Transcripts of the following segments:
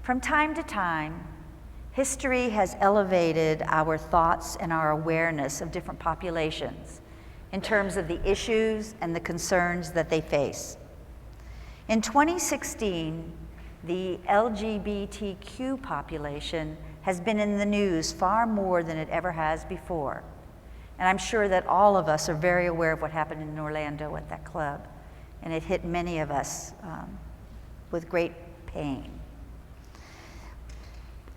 From time to time, history has elevated our thoughts and our awareness of different populations in terms of the issues and the concerns that they face. In 2016, the LGBTQ population has been in the news far more than it ever has before. And I'm sure that all of us are very aware of what happened in Orlando at that club. And it hit many of us with great pain.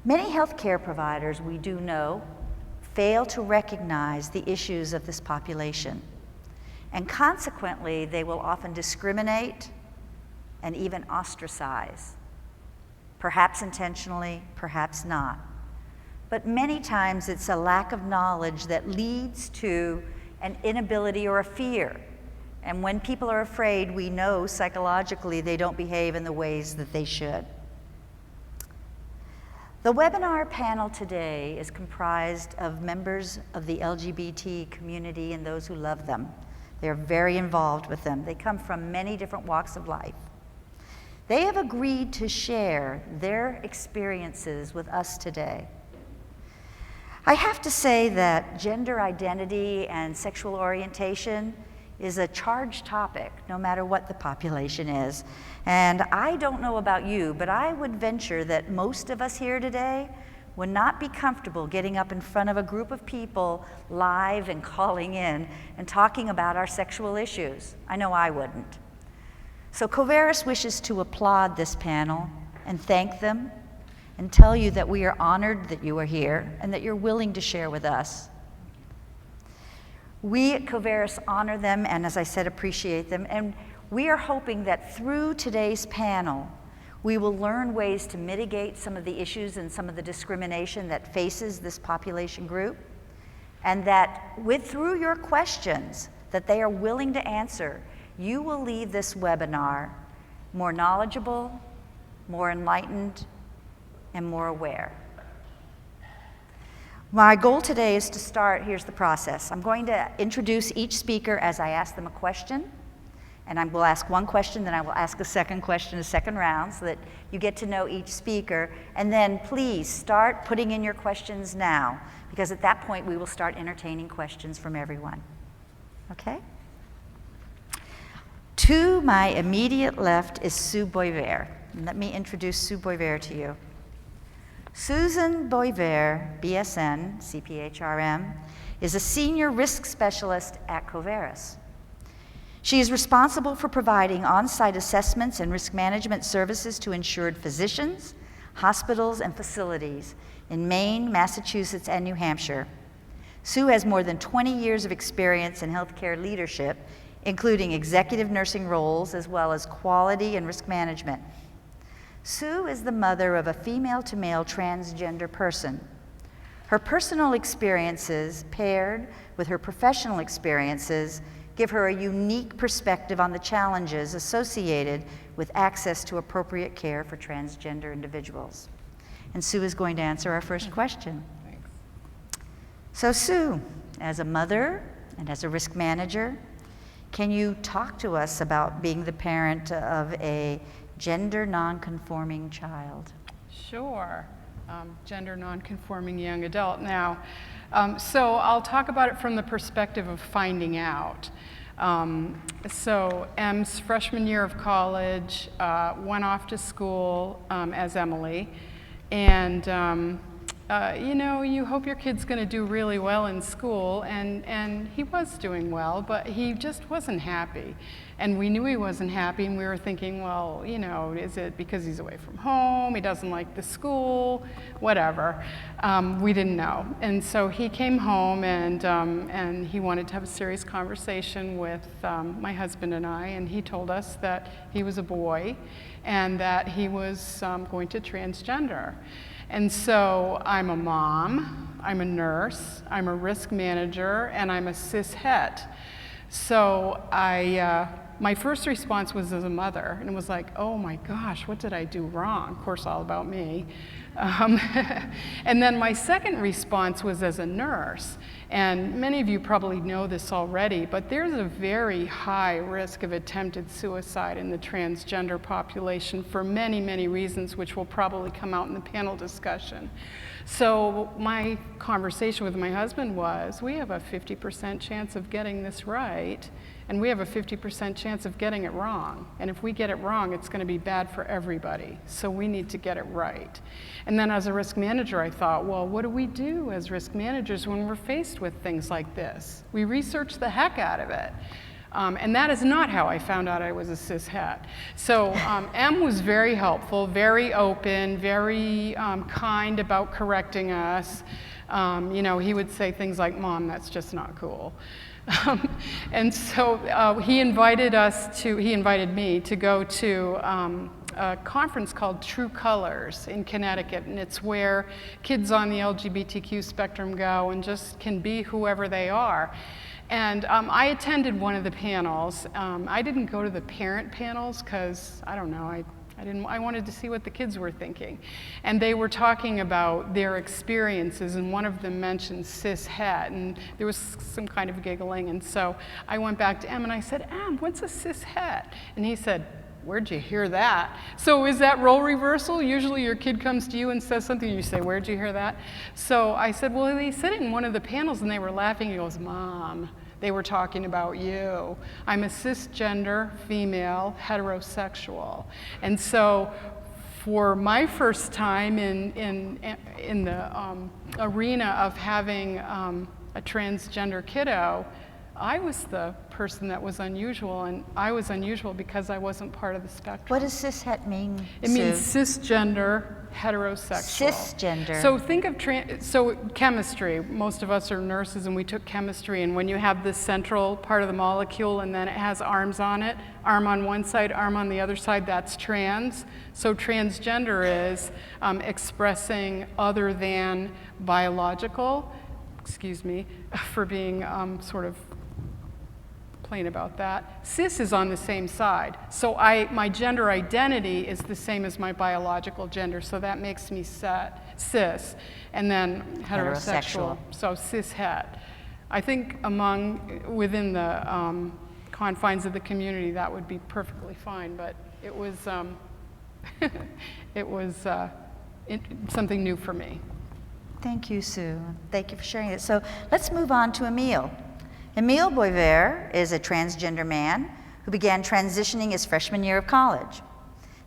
Many healthcare providers, we do know, fail to recognize the issues of this population. And consequently, they will often discriminate and even ostracize. Perhaps intentionally, perhaps not. But many times it's a lack of knowledge that leads to an inability or a fear. And when people are afraid, we know psychologically they don't behave in the ways that they should. The webinar panel today is comprised of members of the LGBT community and those who love them. They're very involved with them. They come from many different walks of life. They have agreed to share their experiences with us today. I have to say that gender identity and sexual orientation is a charged topic, no matter what the population is. And I don't know about you, but I would venture that most of us here today would not be comfortable getting up in front of a group of people live and calling in and talking about our sexual issues. I know I wouldn't. So Coverys wishes to applaud this panel and thank them and tell you that we are honored that you are here and that you're willing to share with us. We at Coverys honor them and, as I said, appreciate them. And we are hoping that through today's panel, we will learn ways to mitigate some of the issues and some of the discrimination that faces this population group. And that through your questions that they are willing to answer, you will leave this webinar more knowledgeable, more enlightened, and more aware. My goal today is to start, here's the process. I'm going to introduce each speaker as I ask them a question, and I will ask one question, then I will ask a second question, a second round, so that you get to know each speaker. And then please start putting in your questions now, because at that point we will start entertaining questions from everyone. Okay? To my immediate left is Sue Boisvert. And let me introduce Sue Boisvert to you. Susan Boisvert, BSN, CPHRM, is a senior risk specialist at Coverys. She is responsible for providing on-site assessments and risk management services to insured physicians, hospitals, and facilities in Maine, Massachusetts, and New Hampshire. Sue has more than 20 years of experience in healthcare leadership, including executive nursing roles as well as quality and risk management. Sue is the mother of a female-to-male transgender person. Her personal experiences, paired with her professional experiences, give her a unique perspective on the challenges associated with access to appropriate care for transgender individuals. And Sue is going to answer our first question. Thanks. So Sue, as a mother and as a risk manager, can you talk to us about being the parent of a gender non-conforming child? Sure. Gender non-conforming young adult. Now, so I'll talk about it from the perspective of finding out. So Em's freshman year of college, went off to school as Emily, and you know, you hope your kid's going to do really well in school, and he was doing well, but he just wasn't happy. And we knew he wasn't happy, and we were thinking, well, you know, is it because he's away from home, he doesn't like the school, whatever. We didn't know. And so he came home, and he wanted to have a serious conversation with my husband and I, and he told us that he was a boy and that he was going to transgender. And so I'm a mom, I'm a nurse, I'm a risk manager, and I'm a cis het. So I my first response was as a mother, and it was like, oh my gosh, what did I do wrong? Of course, all about me. And then my second response was as a nurse. And many of you probably know this already, but there's a very high risk of attempted suicide in the transgender population for many, many reasons, which will probably come out in the panel discussion. So my conversation with my husband was, we have a 50% chance of getting this right, and we have a 50% chance of getting it wrong. And if we get it wrong, it's going to be bad for everybody. So we need to get it right. And then as a risk manager, I thought, well, what do we do as risk managers when we're faced with things like this? We research the heck out of it. And that is not how I found out I was a cis-het. So M was very helpful, very open, very kind about correcting us. You know, he would say things like, Mom, that's just not cool. And so he invited me to go to a conference called True Colors in Connecticut, and it's where kids on the LGBTQ spectrum go and just can be whoever they are. And I attended one of the panels. I didn't go to the parent panels because, I don't know, I wanted to see what the kids were thinking. And they were talking about their experiences, and one of them mentioned cis-het, and there was some kind of giggling. And so I went back to Em and I said, Em, what's a cis-het? And he said, where'd you hear that? So is that role reversal? Usually your kid comes to you and says something, and you say, where'd you hear that? So I said, well, they said it in one of the panels, and they were laughing. He goes, Mom, they were talking about you. I'm a cisgender, female, heterosexual. And so for my first time in the arena of having a transgender kiddo, I was the person that was unusual, and I was unusual because I wasn't part of the spectrum. What does cis-het mean, It means cisgender, heterosexual. Cisgender. So think of chemistry. Most of us are nurses, and we took chemistry, and when you have this central part of the molecule and then it has arms on it, arm on one side, arm on the other side, that's trans. So transgender is expressing other than biological. Excuse me for being sort of plain about that. Cis is on the same side. So my gender identity is the same as my biological gender, so that makes me cis, and then heterosexual. So cis-het. I think within the confines of the community, that would be perfectly fine, but it was, it was something new for me. Thank you, Sue. Thank you for sharing it. So let's move on to Emile. Emile Boisvert is a transgender man who began transitioning his freshman year of college.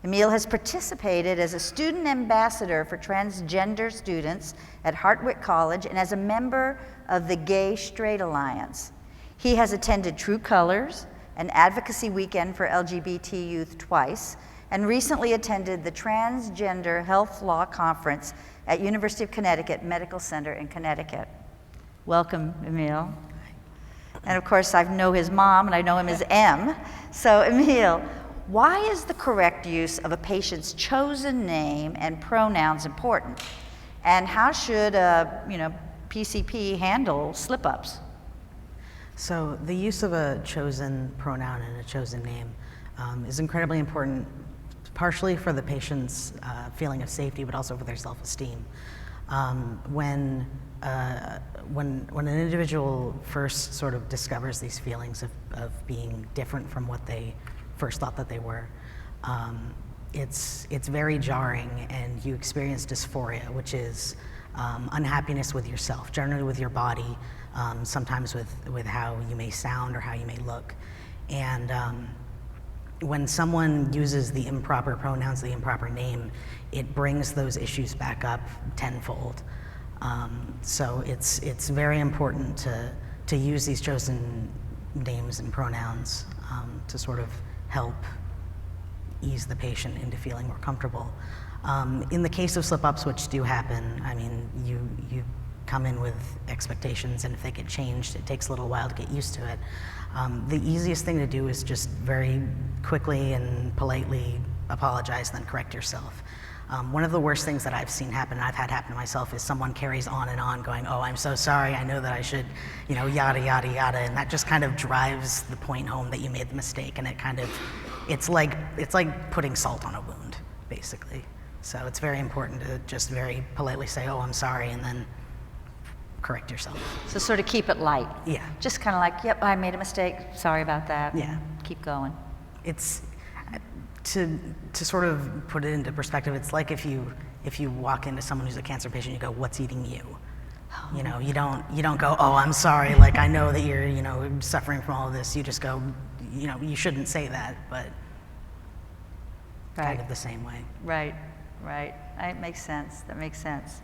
Emile has participated as a student ambassador for transgender students at Hartwick College and as a member of the Gay Straight Alliance. He has attended True Colors, an advocacy weekend for LGBT youth twice, and recently attended the Transgender Health Law Conference at University of Connecticut Medical Center in Connecticut. Welcome, Emile. And of course, I know his mom, and I know him as M. So, Emile, why is the correct use of a patient's chosen name and pronouns important? And how should PCP handle slip-ups? So, the use of a chosen pronoun and a chosen name is incredibly important, partially for the patient's feeling of safety, but also for their self-esteem. When an individual first sort of discovers these feelings of being different from what they first thought that they were, it's very jarring, and you experience dysphoria, which is unhappiness with yourself, generally with your body, sometimes with how you may sound or how you may look. And when someone uses the improper pronouns, the improper name, it brings those issues back up tenfold. So it's very important to use these chosen names and pronouns to sort of help ease the patient into feeling more comfortable. In the case of slip-ups, which do happen, I mean, you come in with expectations, and if they get changed, it takes a little while to get used to it. The easiest thing to do is just very quickly and politely apologize, then correct yourself. One of the worst things that I've seen happen, and I've had happen to myself, is someone carries on and on going, oh, I'm so sorry, I know that I should, yada, yada, yada, and that just kind of drives the point home that you made the mistake, and it's like putting salt on a wound, basically. So it's very important to just very politely say, oh, I'm sorry, and then correct yourself. So sort of keep it light. Yeah. Just kind of like, yep, I made a mistake, sorry about that. Yeah. Keep going. It's to sort of put it into perspective, it's like if you walk into someone who's a cancer patient, you go, what's eating you? You don't go, oh, I'm sorry, like I know that you're, suffering from all of this. You just go, you shouldn't say that, but kind of the same way. Right. It makes sense. That makes sense.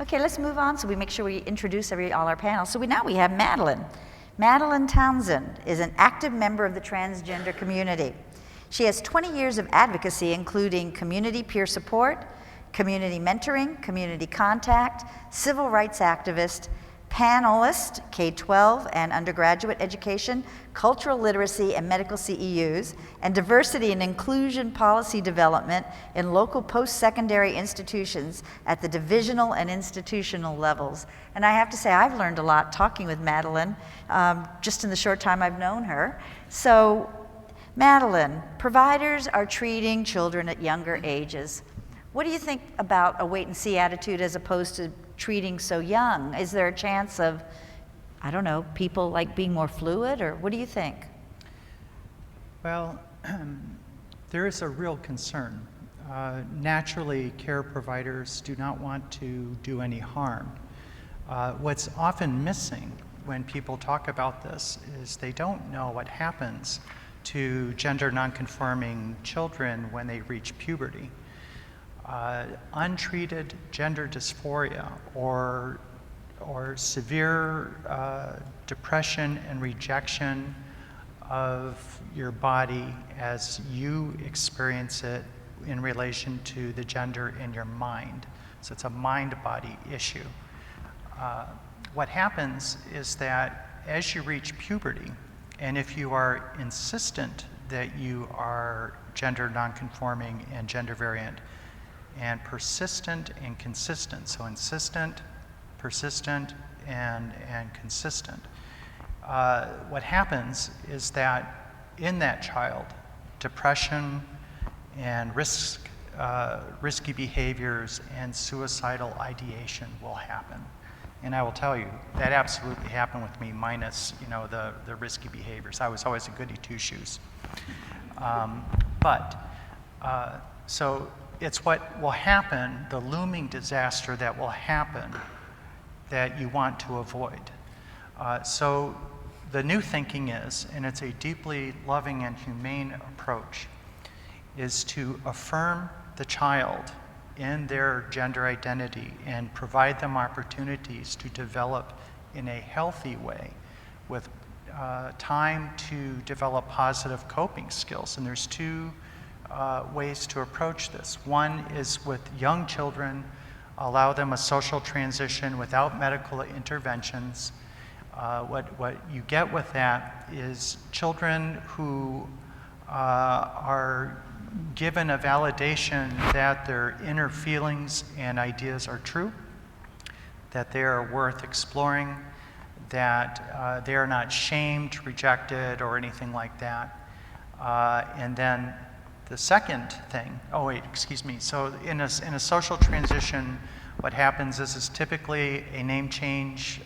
Okay, let's move on so we make sure we introduce all our panels. So now we have Madeline. Madeline Townsend is an active member of the transgender community. She has 20 years of advocacy, including community peer support, community mentoring, community contact, civil rights activist, panelist, K-12 and undergraduate education, cultural literacy and medical CEUs, and diversity and inclusion policy development in local post-secondary institutions at the divisional and institutional levels. And I have to say, I've learned a lot talking with Madeline just in the short time I've known her. So, Madeline, providers are treating children at younger ages. What do you think about a wait-and-see attitude as opposed to treating so young? Is there a chance of, I don't know, people like being more fluid, or what do you think? Well, there is a real concern. Naturally, care providers do not want to do any harm. What's often missing when people talk about this is they don't know what happens to gender nonconforming children when they reach puberty. Untreated gender dysphoria or severe depression and rejection of your body as you experience it in relation to the gender in your mind. So it's a mind-body issue. What happens is that as you reach puberty, and if you are insistent that you are gender nonconforming and gender variant, and persistent and consistent, so insistent, persistent, and consistent, what happens is that in that child, depression and risky behaviors and suicidal ideation will happen. And I will tell you, that absolutely happened with me, minus the risky behaviors. I was always a goody two-shoes. So it's what will happen, the looming disaster that will happen, that you want to avoid. So the new thinking is, and it's a deeply loving and humane approach, is to affirm the child in their gender identity and provide them opportunities to develop in a healthy way with time to develop positive coping skills. And there's two ways to approach this. One is with young children, allow them a social transition without medical interventions. What you get with that is children who are given a validation that their inner feelings and ideas are true, that they are worth exploring, that they are not shamed, rejected, or anything like that. And then the second thing, so in a social transition, what happens is typically a name change,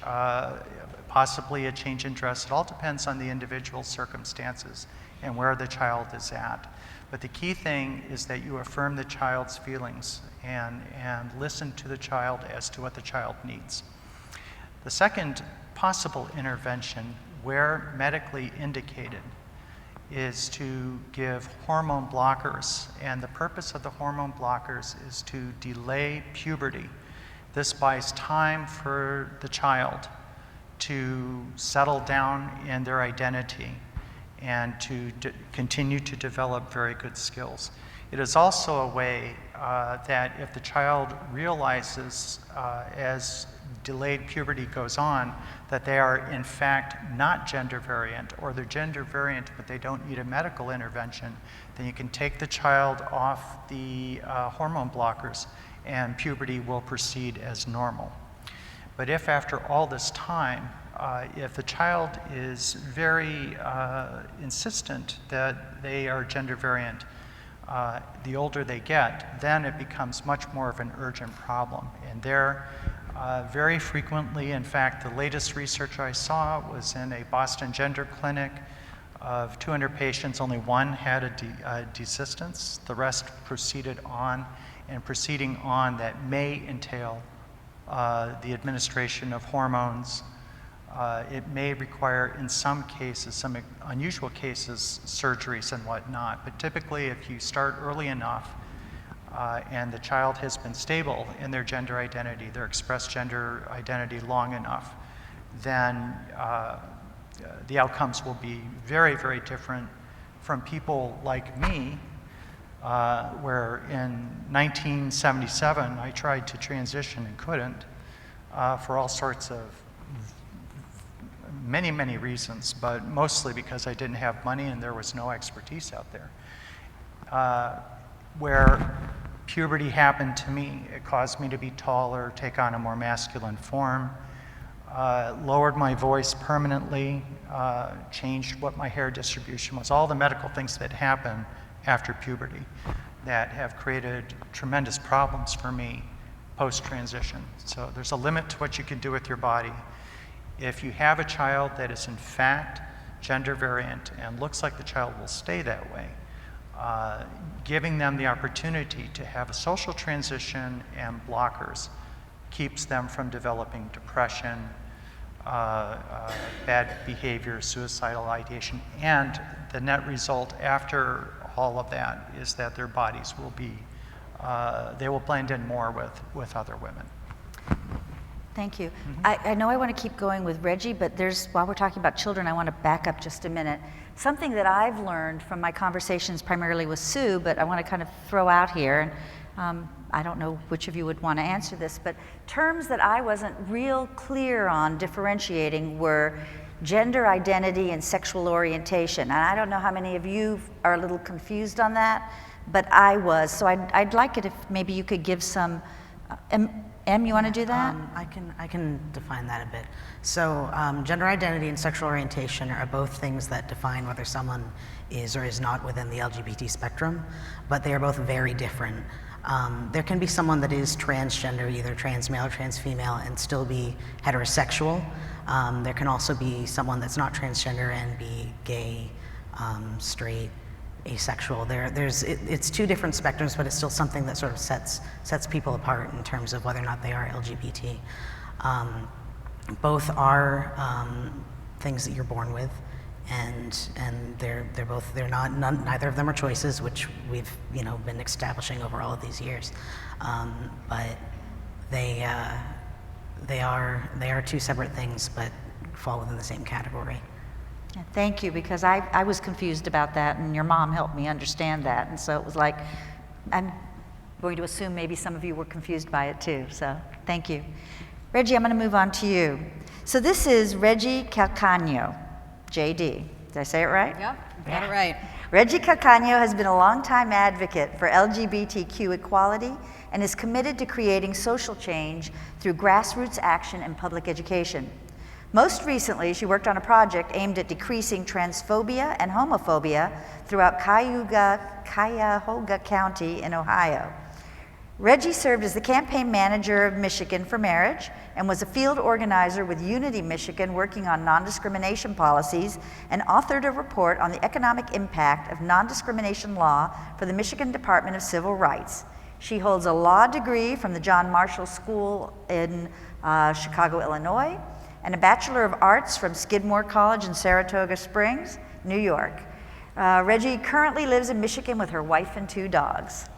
possibly a change in dress. It all depends on the individual circumstances and where the child is at. But the key thing is that you affirm the child's feelings and listen to the child as to what the child needs. The second possible intervention, where medically indicated, is to give hormone blockers. And the purpose of the hormone blockers is to delay puberty. This buys time for the child to settle down in their identity and to continue to develop very good skills. It is also a way that if the child realizes as delayed puberty goes on that they are in fact not gender variant, or they're gender variant but they don't need a medical intervention, then you can take the child off the hormone blockers and puberty will proceed as normal. But if after all this time, if the child is very insistent that they are gender variant, the older they get, then it becomes much more of an urgent problem. And there, very frequently, in fact, the latest research I saw was in a Boston gender clinic. Of 200 patients, only one had a desistance. The rest proceeded on, and proceeding on that may entail the administration of hormones. It may require, in some cases, some unusual cases, surgeries and whatnot. But typically, if you start early enough and the child has been stable in their gender identity, their expressed gender identity long enough, then the outcomes will be very, very different from people like me, where in 1977 I tried to transition and couldn't for all sorts of many, many reasons, but mostly because I didn't have money and there was no expertise out there. Where puberty happened to me, it caused me to be taller, take on a more masculine form, lowered my voice permanently, changed what my hair distribution was, all the medical things that happen after puberty that have created tremendous problems for me post-transition. So there's a limit to what you can do with your body. If you have a child that is in fact gender variant and looks like the child will stay that way, giving them the opportunity to have a social transition and blockers keeps them from developing depression, bad behavior, suicidal ideation, and the net result after all of that is that their bodies will be, they will blend in more with other women. Thank you. I know I want to keep going with Reggie, but while we're talking about children, I want to back up just a minute. Something that I've learned from my conversations primarily with Sue, but I want to kind of throw out here, and I don't know which of you would want to answer this, but terms that I wasn't real clear on differentiating were gender identity and sexual orientation. And I don't know how many of you are a little confused on that, but I was. So I'd like it if maybe you could give some, Em, you want to do that? I can define that a bit. So gender identity and sexual orientation are both things that define whether someone is or is not within the LGBT spectrum, but they are both very different. There can be someone that is transgender, either trans male or trans female, and still be heterosexual. There can also be someone that's not transgender and be gay, straight, asexual. It's two different spectrums, but it's still something that sort of sets people apart in terms of whether or not they are LGBT. Both are things that you're born with, and neither of them are choices, which we've been establishing over all of these years. But they are two separate things, but fall within the same category. Yeah, thank you, because I was confused about that, and your mom helped me understand that, and so it was like, I'm going to assume maybe some of you were confused by it too, so thank you. Reggie, I'm going to move on to you. So this is Reggie Calcagno, JD. Did I say it right? Yep, got it right. Reggie Calcagno has been a longtime advocate for LGBTQ equality and is committed to creating social change through grassroots action and public education. Most recently, she worked on a project aimed at decreasing transphobia and homophobia throughout Cuyahoga County in Ohio. Reggie served as the campaign manager of Michigan for Marriage and was a field organizer with Unity Michigan working on non-discrimination policies, and authored a report on the economic impact of non-discrimination law for the Michigan Department of Civil Rights. She holds a law degree from the John Marshall School in Chicago, Illinois, and a Bachelor of Arts from Skidmore College in Saratoga Springs, New York. Reggie currently lives in Michigan with her wife and 2 dogs.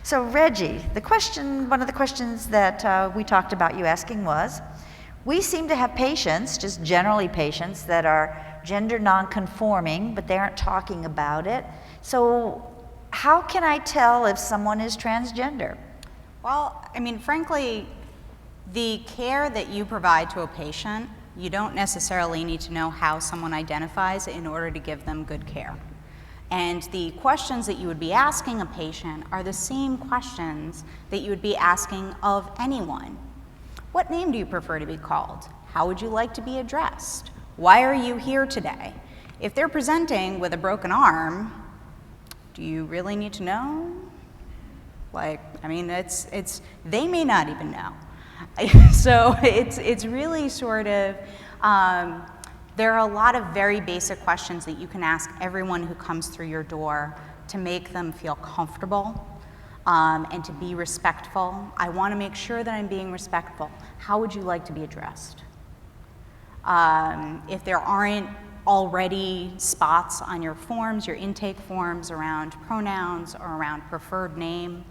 So Reggie, one of the questions that we talked about you asking was, we seem to have patients, just generally patients, that are gender non-conforming, but they aren't talking about it. So how can I tell if someone is transgender? Well, I mean, frankly, the care that you provide to a patient, you don't necessarily need to know how someone identifies in order to give them good care. And the questions that you would be asking a patient are the same questions that you would be asking of anyone. What name do you prefer to be called? How would you like to be addressed? Why are you here today? If they're presenting with a broken arm, do you really need to know? Like, I mean, they may not even know. So it's really sort of, there are a lot of very basic questions that you can ask everyone who comes through your door to make them feel comfortable and to be respectful. I want to make sure that I'm being respectful. How would you like to be addressed? If there aren't already spots on your forms, your intake forms around pronouns or around preferred name,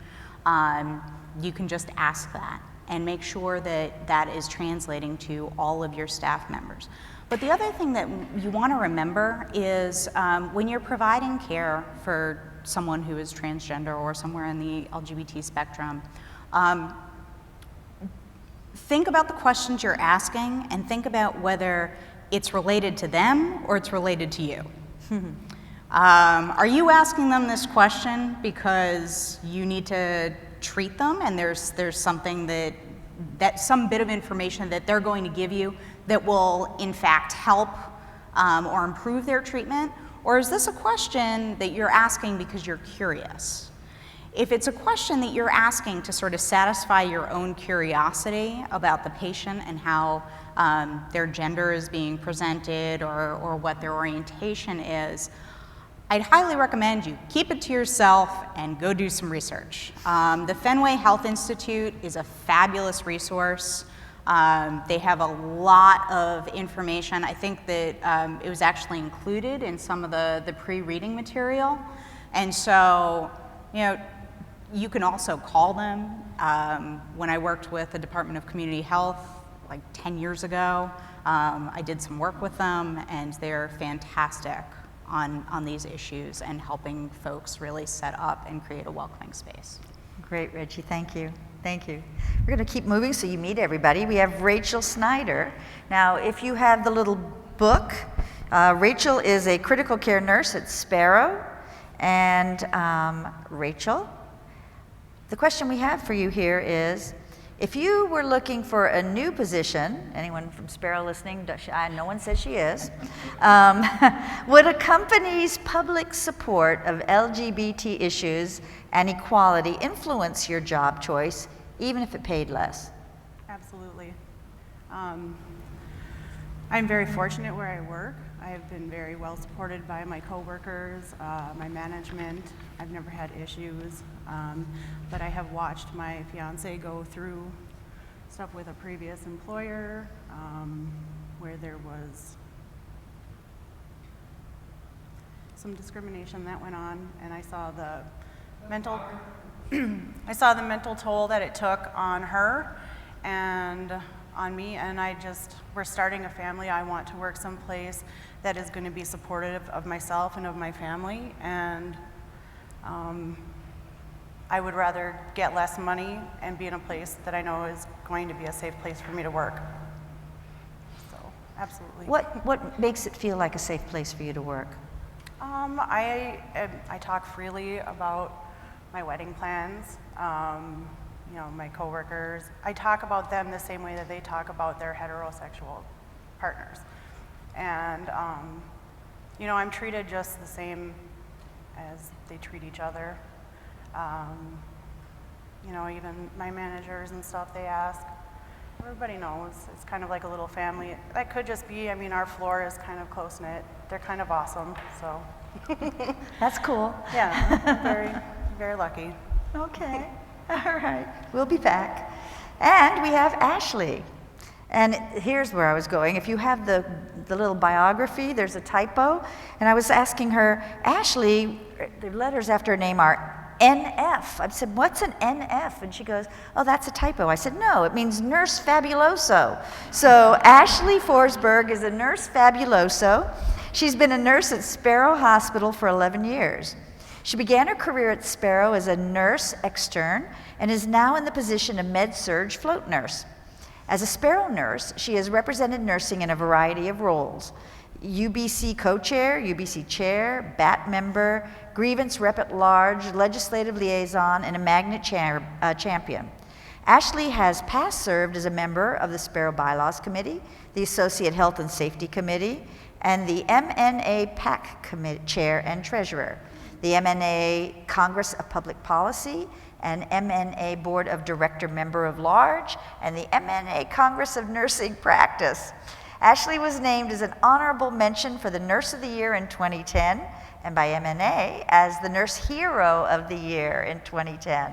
you can just ask that and make sure that that is translating to all of your staff members. But the other thing that you want to remember is when you're providing care for someone who is transgender or somewhere in the LGBT spectrum, think about the questions you're asking and think about whether it's related to them or it's related to you. Are you asking them this question because you need to treat them and there's something that some bit of information that they're going to give you that will in fact help or improve their treatment? Or is this a question that you're asking because you're curious? If it's a question that you're asking to sort of satisfy your own curiosity about the patient and how their gender is being presented or what their orientation is, I'd highly recommend you keep it to yourself and go do some research. The Fenway Health Institute is a fabulous resource. They have a lot of information. I think that it was actually included in some of the pre-reading material. And so, you know, you can also call them. When I worked with the Department of Community Health like 10 years ago, I did some work with them, and they're fantastic on these issues and helping folks really set up and create a welcoming space. Great, Reggie, thank you. Thank you. We're going to keep moving so you meet everybody. We have Rachel Snyder. Now, if you have the little book, Rachel is a critical care nurse at Sparrow. And Rachel, the question we have for you here is, if you were looking for a new position, anyone from Sparrow listening, no one says she is, would a company's public support of LGBT issues and equality influence your job choice, even if it paid less? Absolutely. I'm very fortunate where I work. I have been very well supported by my coworkers, my management. I've never had issues, but I have watched my fiance go through stuff with a previous employer where there was some discrimination that went on, and I saw the mental mental toll that it took on her and on me, and we're starting a family. I want to work someplace that is going to be supportive of myself and of my family, and I would rather get less money and be in a place that I know is going to be a safe place for me to work. So, absolutely. What makes it feel like a safe place for you to work? I talk freely about my wedding plans. You know, my coworkers, I talk about them the same way that they talk about their heterosexual partners. And, you know, I'm treated just the same as they treat each other. You know, even my managers and stuff, they ask. Everybody knows. It's kind of like a little family. That could just be, I mean, our floor is kind of close-knit. They're kind of awesome, so. That's cool. Yeah, very, very lucky. Okay. All right, we'll be back. And we have Ashley. And here's where I was going. If you have the little biography, there's a typo. And I was asking her, Ashley, the letters after her name are NF. I said, what's an NF? And she goes, oh, that's a typo. I said, no, it means Nurse Fabuloso. So Ashley Forsberg is a Nurse Fabuloso. She's been a nurse at Sparrow Hospital for 11 years. She began her career at Sparrow as a nurse extern and is now in the position of med-surg float nurse. As a Sparrow nurse, she has represented nursing in a variety of roles: UBC co-chair, UBC chair, BAT member, grievance rep at large, legislative liaison, and a magnet champion. Ashley has past served as a member of the Sparrow Bylaws Committee, the Associate Health and Safety Committee, and the MNA PAC Chair and Treasurer, the MNA Congress of Public Policy, and MNA Board of Director Member of Large, and the MNA Congress of Nursing Practice. Ashley was named as an honorable mention for the Nurse of the Year in 2010, and by MNA as the Nurse Hero of the Year in 2010.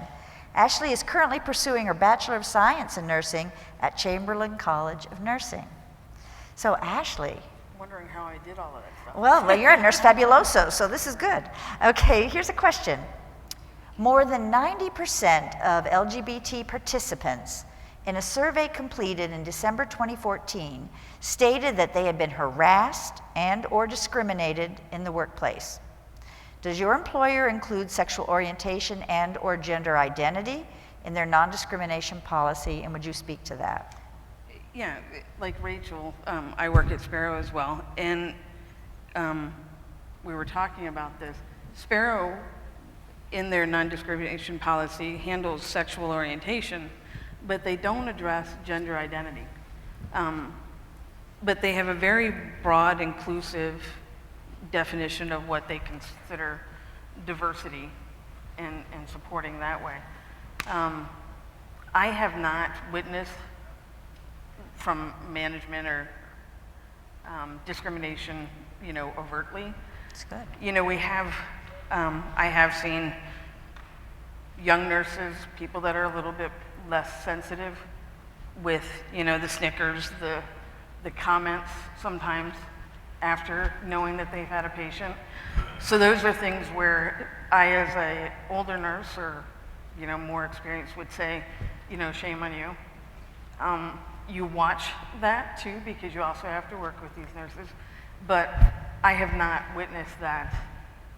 Ashley is currently pursuing her Bachelor of Science in Nursing at Chamberlain College of Nursing. So Ashley. Wondering how I did all of that stuff. Well, you're a nurse fabuloso, so this is good. Okay, here's a question. More than 90% of LGBT participants in a survey completed in December 2014 stated that they had been harassed and or discriminated in the workplace. Does your employer include sexual orientation and or gender identity in their non-discrimination policy, and would you speak to that? Yeah, like Rachel, I work at Sparrow as well, and we were talking about this. Sparrow, in their non-discrimination policy, handles sexual orientation, but they don't address gender identity. But they have a very broad, inclusive definition of what they consider diversity and supporting that way. I have not witnessed from management or discrimination, overtly. That's good. We have, I have seen young nurses, people that are a little bit less sensitive with, the snickers, the comments sometimes after knowing that they've had a patient. So those are things where I, as a older nurse or, more experienced, would say, shame on you. You watch that too, because you also have to work with these nurses. But I have not witnessed that.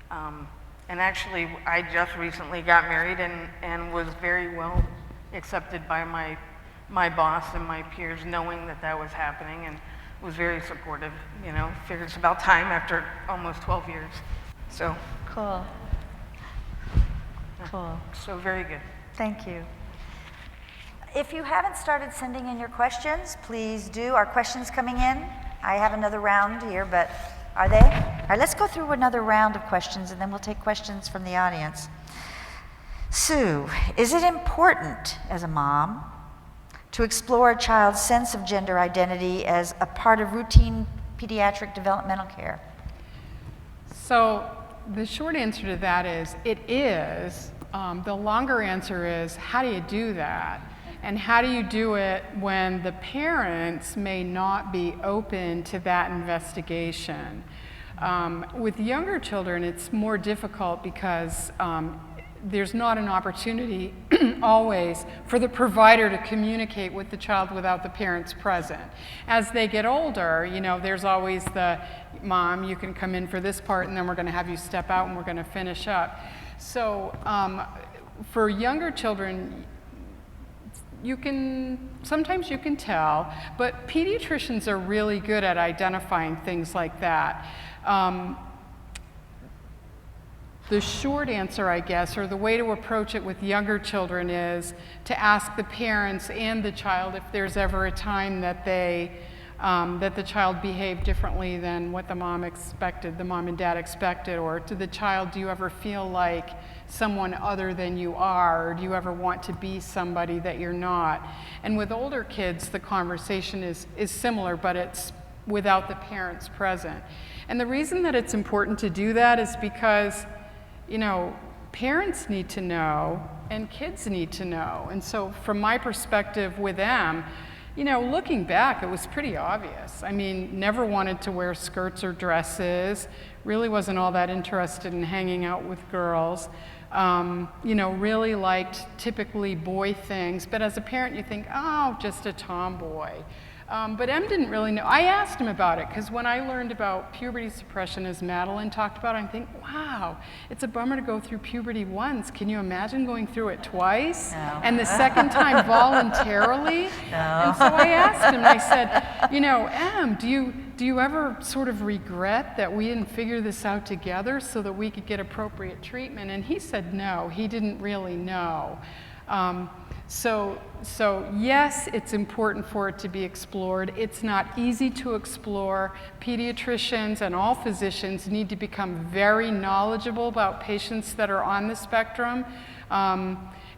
And actually, I just recently got married and was very well accepted by my boss and my peers, knowing that that was happening, and was very supportive. Figured it's about time after almost 12 years. So. Cool. Cool. So very good. Thank you. If you haven't started sending in your questions, please do. Are questions coming in? I have another round here, but are they? All right, let's go through another round of questions, and then we'll take questions from the audience. Sue, is it important as a mom to explore a child's sense of gender identity as a part of routine pediatric developmental care? So the short answer to that is, it is. The longer answer is, how do you do that? And how do you do it when the parents may not be open to that investigation? With younger children, it's more difficult because there's not an opportunity always for the provider to communicate with the child without the parents present. As they get older, there's always the, mom, you can come in for this part, and then we're going to have you step out and we're going to finish up. So for younger children, sometimes you can tell, but pediatricians are really good at identifying things like that. The short answer, I guess, or the way to approach it with younger children, is to ask the parents and the child if there's ever a time that that the child behaved differently than what the mom and dad expected, or to the child, do you ever feel like someone other than you are, or do you ever want to be somebody that you're not? And with older kids, the conversation is similar, but it's without the parents present. And the reason that it's important to do that is because, parents need to know and kids need to know. And so from my perspective with them, looking back, it was pretty obvious. I mean, never wanted to wear skirts or dresses, really wasn't all that interested in hanging out with girls, really liked typically boy things, but as a parent you think, oh, just a tomboy. But Em didn't really know. I asked him about it because when I learned about puberty suppression, as Madeline talked about, I think, wow, it's a bummer to go through puberty once. Can you imagine going through it twice? No. And the second time voluntarily? No. And so I asked him, I said, you know, Em, do you ever sort of regret that we didn't figure this out together so that we could get appropriate treatment? And he said no, he didn't really know. So yes, it's important for it to be explored. It's not easy to explore. Pediatricians and all physicians need to become very knowledgeable about patients that are on the spectrum,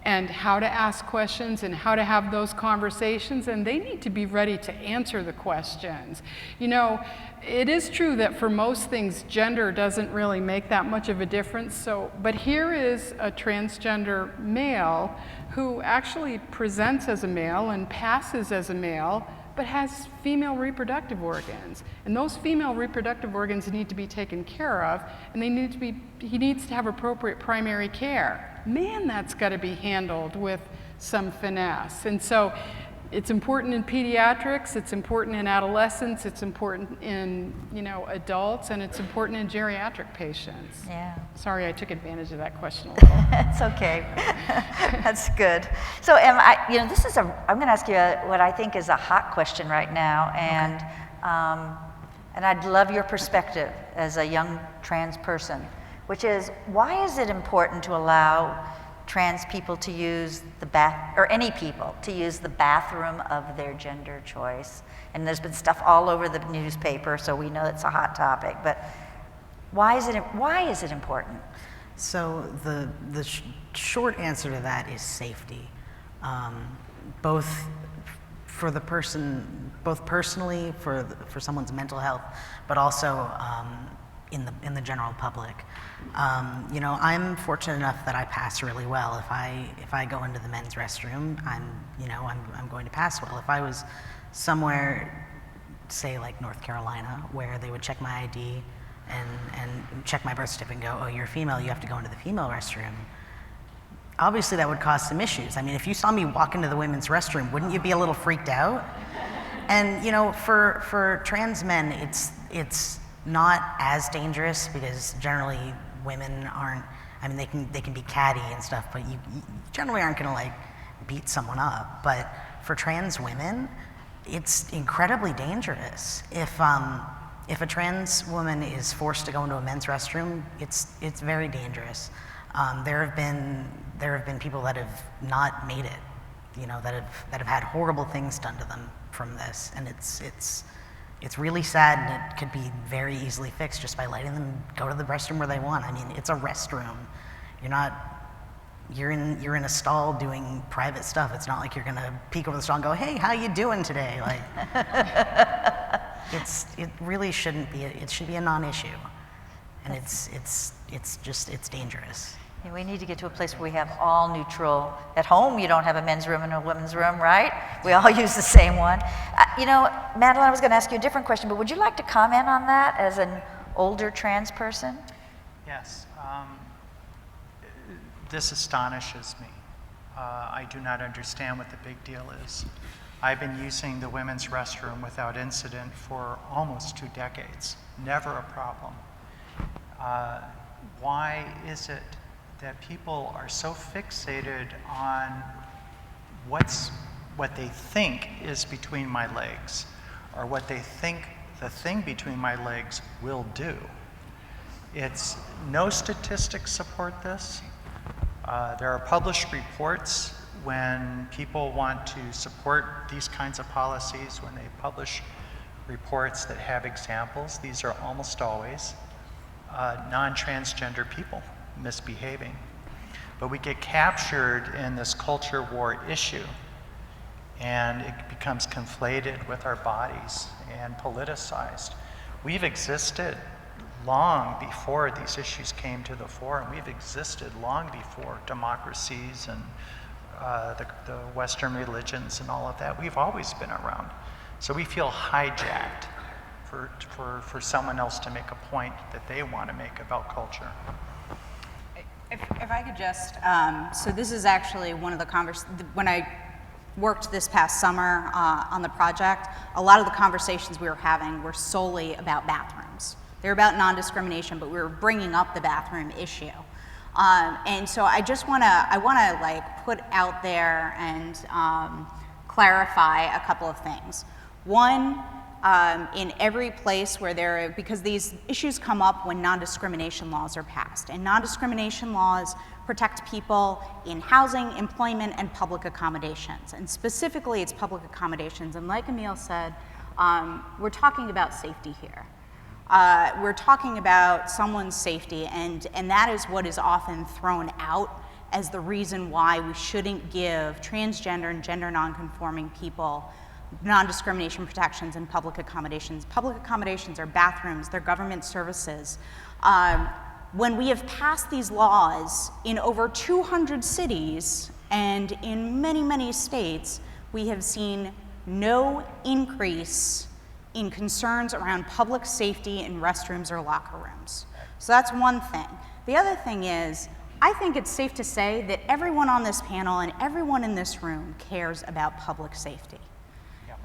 and how to ask questions and how to have those conversations, and they need to be ready to answer the questions. You know, it is true that for most things, gender doesn't really make that much of a difference, but here is a transgender male who actually presents as a male and passes as a male, but has female reproductive organs. And those female reproductive organs need to be taken care of, and he needs to have appropriate primary care. Man, that's got to be handled with some finesse. And so it's important in pediatrics, it's important in adolescents, it's important in, you know, adults, and it's important in geriatric patients. Yeah. Sorry, I took advantage of that question a little. It's okay. That's good. So, Em, I'm going to ask you what I think is a hot question right now, and I'd love your perspective as a young trans person, which is, why is it important to allow trans people to use or any people to use the bathroom of their gender choice? And there's been stuff all over the newspaper, so we know it's a hot topic, but why is it important? So the short answer to that is safety, both for the person, both personally for someone's mental health, but also in the general public. You know, I'm fortunate enough that I pass really well. If I go into the men's restroom, I'm going to pass well. If I was somewhere, say like North Carolina, where they would check my ID and check my birth certificate and go, oh, you're a female, you have to go into the female restroom, obviously that would cause some issues. I mean, if you saw me walk into the women's restroom, wouldn't you be a little freaked out? And you know, for trans men, it's not as dangerous because generally women aren't, I mean, they can be catty and stuff, but you generally aren't gonna like beat someone up. But for trans women, it's incredibly dangerous. If a trans woman is forced to go into a men's restroom, it's very dangerous. There have been people that have not made it, you know, that have had horrible things done to them from this, and it's really sad, and it could be very easily fixed just by letting them go to the restroom where they want. I mean, it's a restroom. You're in a stall doing private stuff. It's not like you're gonna peek over the stall and go, hey, how you doing today? Like, it really shouldn't be. It should be a non-issue, and it's dangerous. Yeah, we need to get to a place where we have all neutral. At home, you don't have a men's room and a women's room, right? We all use the same one. You know, Madeline, I was going to ask you a different question, but would you like to comment on that as an older trans person? Yes. This astonishes me. I do not understand what the big deal is. I've been using the women's restroom without incident for almost 2 decades. Never a problem. Why is it that people are so fixated on what they think is between my legs, or what they think the thing between my legs will do? No statistics support this. There are published reports when people want to support these kinds of policies, when they publish reports that have examples. These are almost always non-transgender people misbehaving. But we get captured in this culture war issue, and it becomes conflated with our bodies and politicized. We've existed long before these issues came to the fore, and we've existed long before democracies and the Western religions and all of that. We've always been around. So we feel hijacked for someone else to make a point that they want to make about culture. If I could just, so this is actually one of the when I worked this past summer on the project, a lot of the conversations we were having were solely about bathrooms. They're about non-discrimination, but we were bringing up the bathroom issue. And so I wanna like put out there and clarify a couple of things. One, in every place where because these issues come up when non-discrimination laws are passed, and non-discrimination laws protect people in housing, employment, and public accommodations. And specifically, it's public accommodations. And like Emil said, we're talking about safety here. We're talking about someone's safety, and that is what is often thrown out as the reason why we shouldn't give transgender and gender nonconforming people non-discrimination protections in public accommodations. Public accommodations are bathrooms, they're government services. When we have passed these laws in over 200 cities and in many, many states, we have seen no increase in concerns around public safety in restrooms or locker rooms. So that's one thing. The other thing is, I think it's safe to say that everyone on this panel and everyone in this room cares about public safety.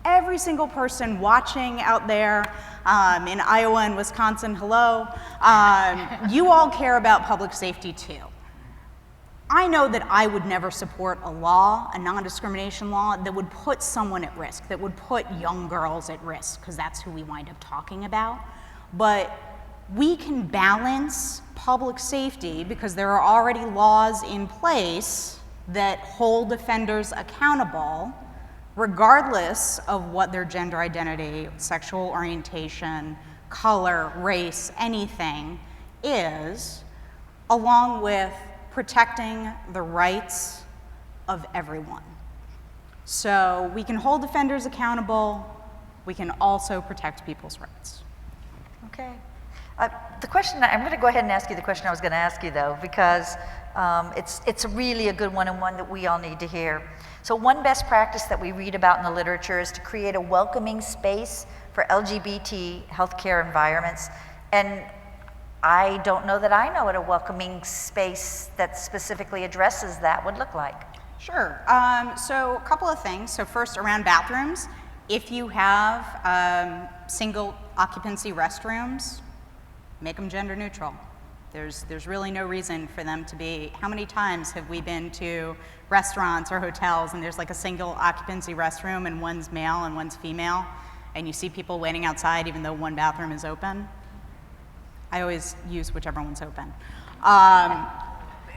Every single person watching out there in Iowa and Wisconsin, hello, you all care about public safety too. I know that I would never support a law, a non-discrimination law, that would put someone at risk, that would put young girls at risk, because that's who we wind up talking about. But we can balance public safety because there are already laws in place that hold offenders accountable regardless of what their gender identity, sexual orientation, color, race, anything is, along with protecting the rights of everyone. So we can hold offenders accountable, we can also protect people's rights. Okay. The question, I'm going to go ahead and ask you the question I was going to ask you, though, because it's really a good one and one that we all need to hear. So one best practice that we read about in the literature is to create a welcoming space for LGBT healthcare environments. And I don't know that I know what a welcoming space that specifically addresses that would look like. Sure. So a couple of things. So first, around bathrooms, if you have single occupancy restrooms, make them gender neutral. There's really no reason for them to be. How many times have we been to restaurants or hotels and there's like a single occupancy restroom and one's male and one's female, and you see people waiting outside even though one bathroom is open? I always use whichever one's open.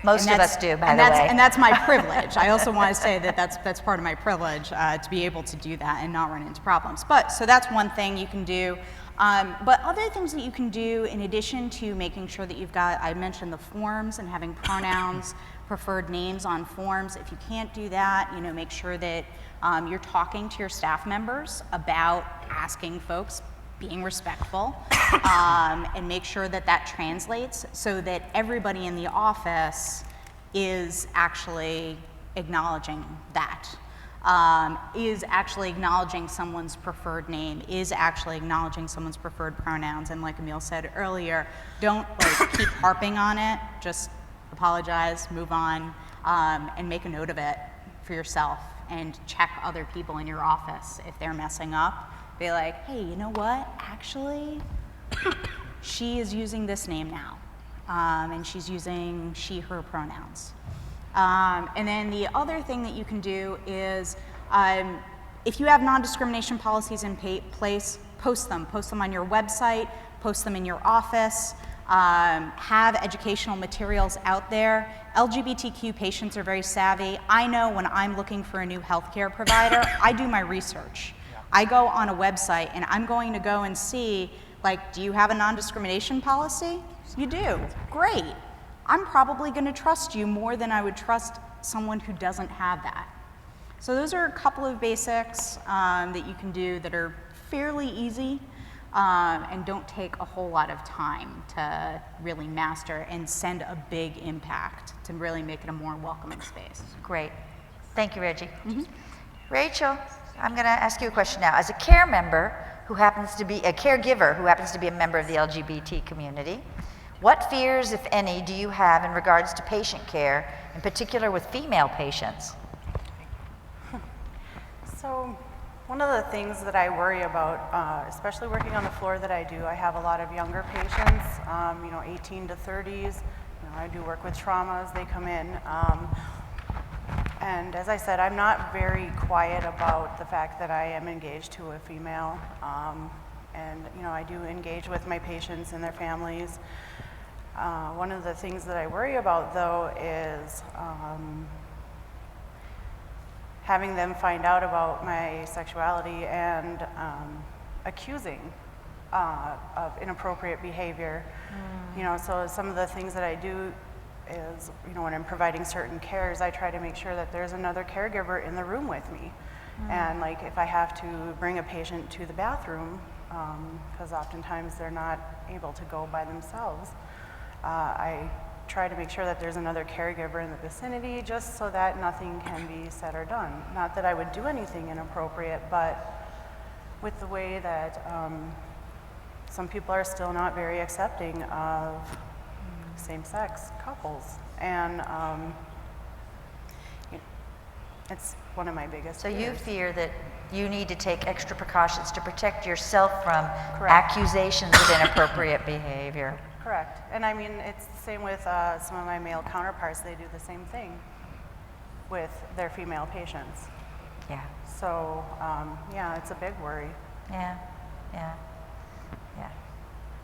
Most of us do, by the way. And that's my privilege. I also want to say that that's part of my privilege to be able to do that and not run into problems. So that's one thing you can do. But other things that you can do in addition to making sure that you've got, I mentioned the forms and having pronouns, preferred names on forms. If you can't do that, make sure that you're talking to your staff members about asking folks, being respectful, and make sure that that translates so that everybody in the office is actually acknowledging that. Is actually acknowledging someone's preferred name, is actually acknowledging someone's preferred pronouns, and like Emil said earlier, don't keep harping on it, just apologize, move on, and make a note of it for yourself, and check other people in your office if they're messing up. Be like, hey, you know what, actually, she is using this name now, and she's using she, her pronouns. And then the other thing that you can do is, if you have non-discrimination policies in place, post them on your website, post them in your office, have educational materials out there. LGBTQ patients are very savvy. I know when I'm looking for a new healthcare provider, I do my research. I go on a website and I'm going to go and see, do you have a non-discrimination policy? You do, great. I'm probably going to trust you more than I would trust someone who doesn't have that. So those are a couple of basics that you can do that are fairly easy and don't take a whole lot of time to really master and send a big impact to really make it a more welcoming space. Great. Thank you, Reggie. Mm-hmm. Rachel, I'm going to ask you a question now. As a caregiver who happens to be a member of the LGBT community, what fears, if any, do you have in regards to patient care, in particular with female patients? So one of the things that I worry about, especially working on the floor that I do, I have a lot of younger patients, 18 to 30s. I do work with trauma as they come in. And as I said, I'm not very quiet about the fact that I am engaged to a female. And I do engage with my patients and their families. One of the things that I worry about, though, is having them find out about my sexuality and accusing of inappropriate behavior. So some of the things that I do is, when I'm providing certain cares, I try to make sure that there's another caregiver in the room with me. And like if I have to bring a patient to the bathroom, because oftentimes they're not able to go by themselves, I try to make sure that there's another caregiver in the vicinity just so that nothing can be said or done. Not that I would do anything inappropriate, but with the way that some people are still not very accepting of same-sex couples. And it's one of my biggest So you fears. fear that you need to take extra precautions to protect yourself from accusations of inappropriate behavior. Correct. And I mean, it's the same with some of my male counterparts. They do the same thing with their female patients. Yeah, So, yeah, it's a big worry. yeah, yeah, yeah.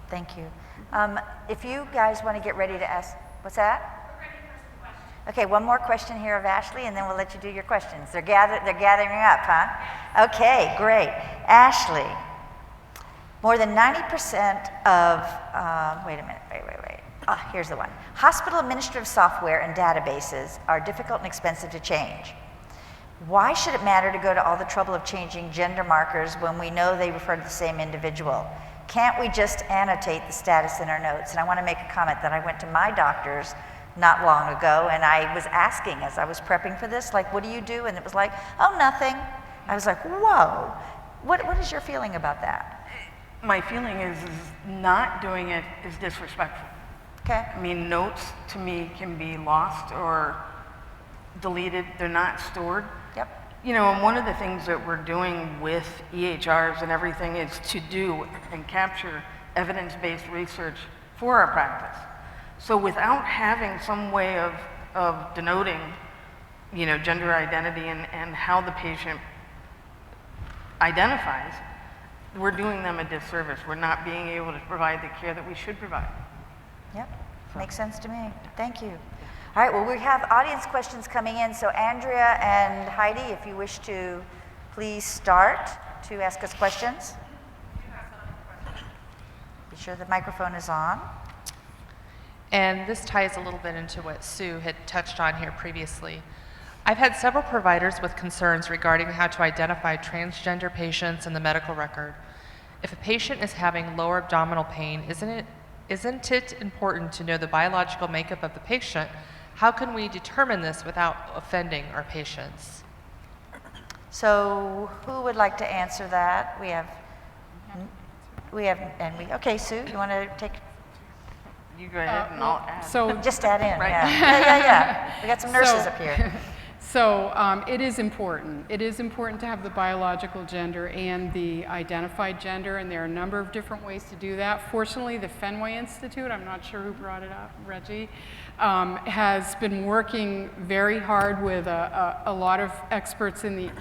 Thank you. If you guys want to get ready to ask, what's that? Okay, one more question here of Ashley, and then we'll let you do your questions. They're gathering up, huh? Okay, great. Ashley, more than 90% of, wait a minute, wait. Here's the one. Hospital administrative software and databases are difficult and expensive to change. Why should it matter to go to all the trouble of changing gender markers when we know they refer to the same individual? Can't we just annotate the status in our notes? And I want to make a comment that I went to my doctor's not long ago, and I was asking as I was prepping for this, like, what do you do? And it was like, oh, nothing. I was like, whoa. What is your feeling about that? My feeling is not doing it is disrespectful. Okay. I mean, notes to me can be lost or deleted. They're not stored. Yep. And one of the things that we're doing with EHRs and everything is to do and capture evidence-based research for our practice. So without having some way of denoting, gender identity and how the patient identifies, we're doing them a disservice. We're not being able to provide the care that we should provide. Yep, makes sense to me. Thank you. All right, well, we have audience questions coming in, so Andrea and Heidi, if you wish to please start to ask us questions. Be sure the microphone is on. And this ties a little bit into what Sue had touched on here previously. I've had several providers with concerns regarding how to identify transgender patients in the medical record. If a patient is having lower abdominal pain, isn't it important to know the biological makeup of the patient? How can we determine this without offending our patients? So who would like to answer that? Okay, Sue, you want to take? You go ahead and I'll add. So Just add in, Right. yeah. We got some nurses up here. So it is important. It is important to have the biological gender and the identified gender, and there are a number of different ways to do that. Fortunately, the Fenway Institute, I'm not sure who brought it up, Reggie, has been working very hard with a lot of experts in the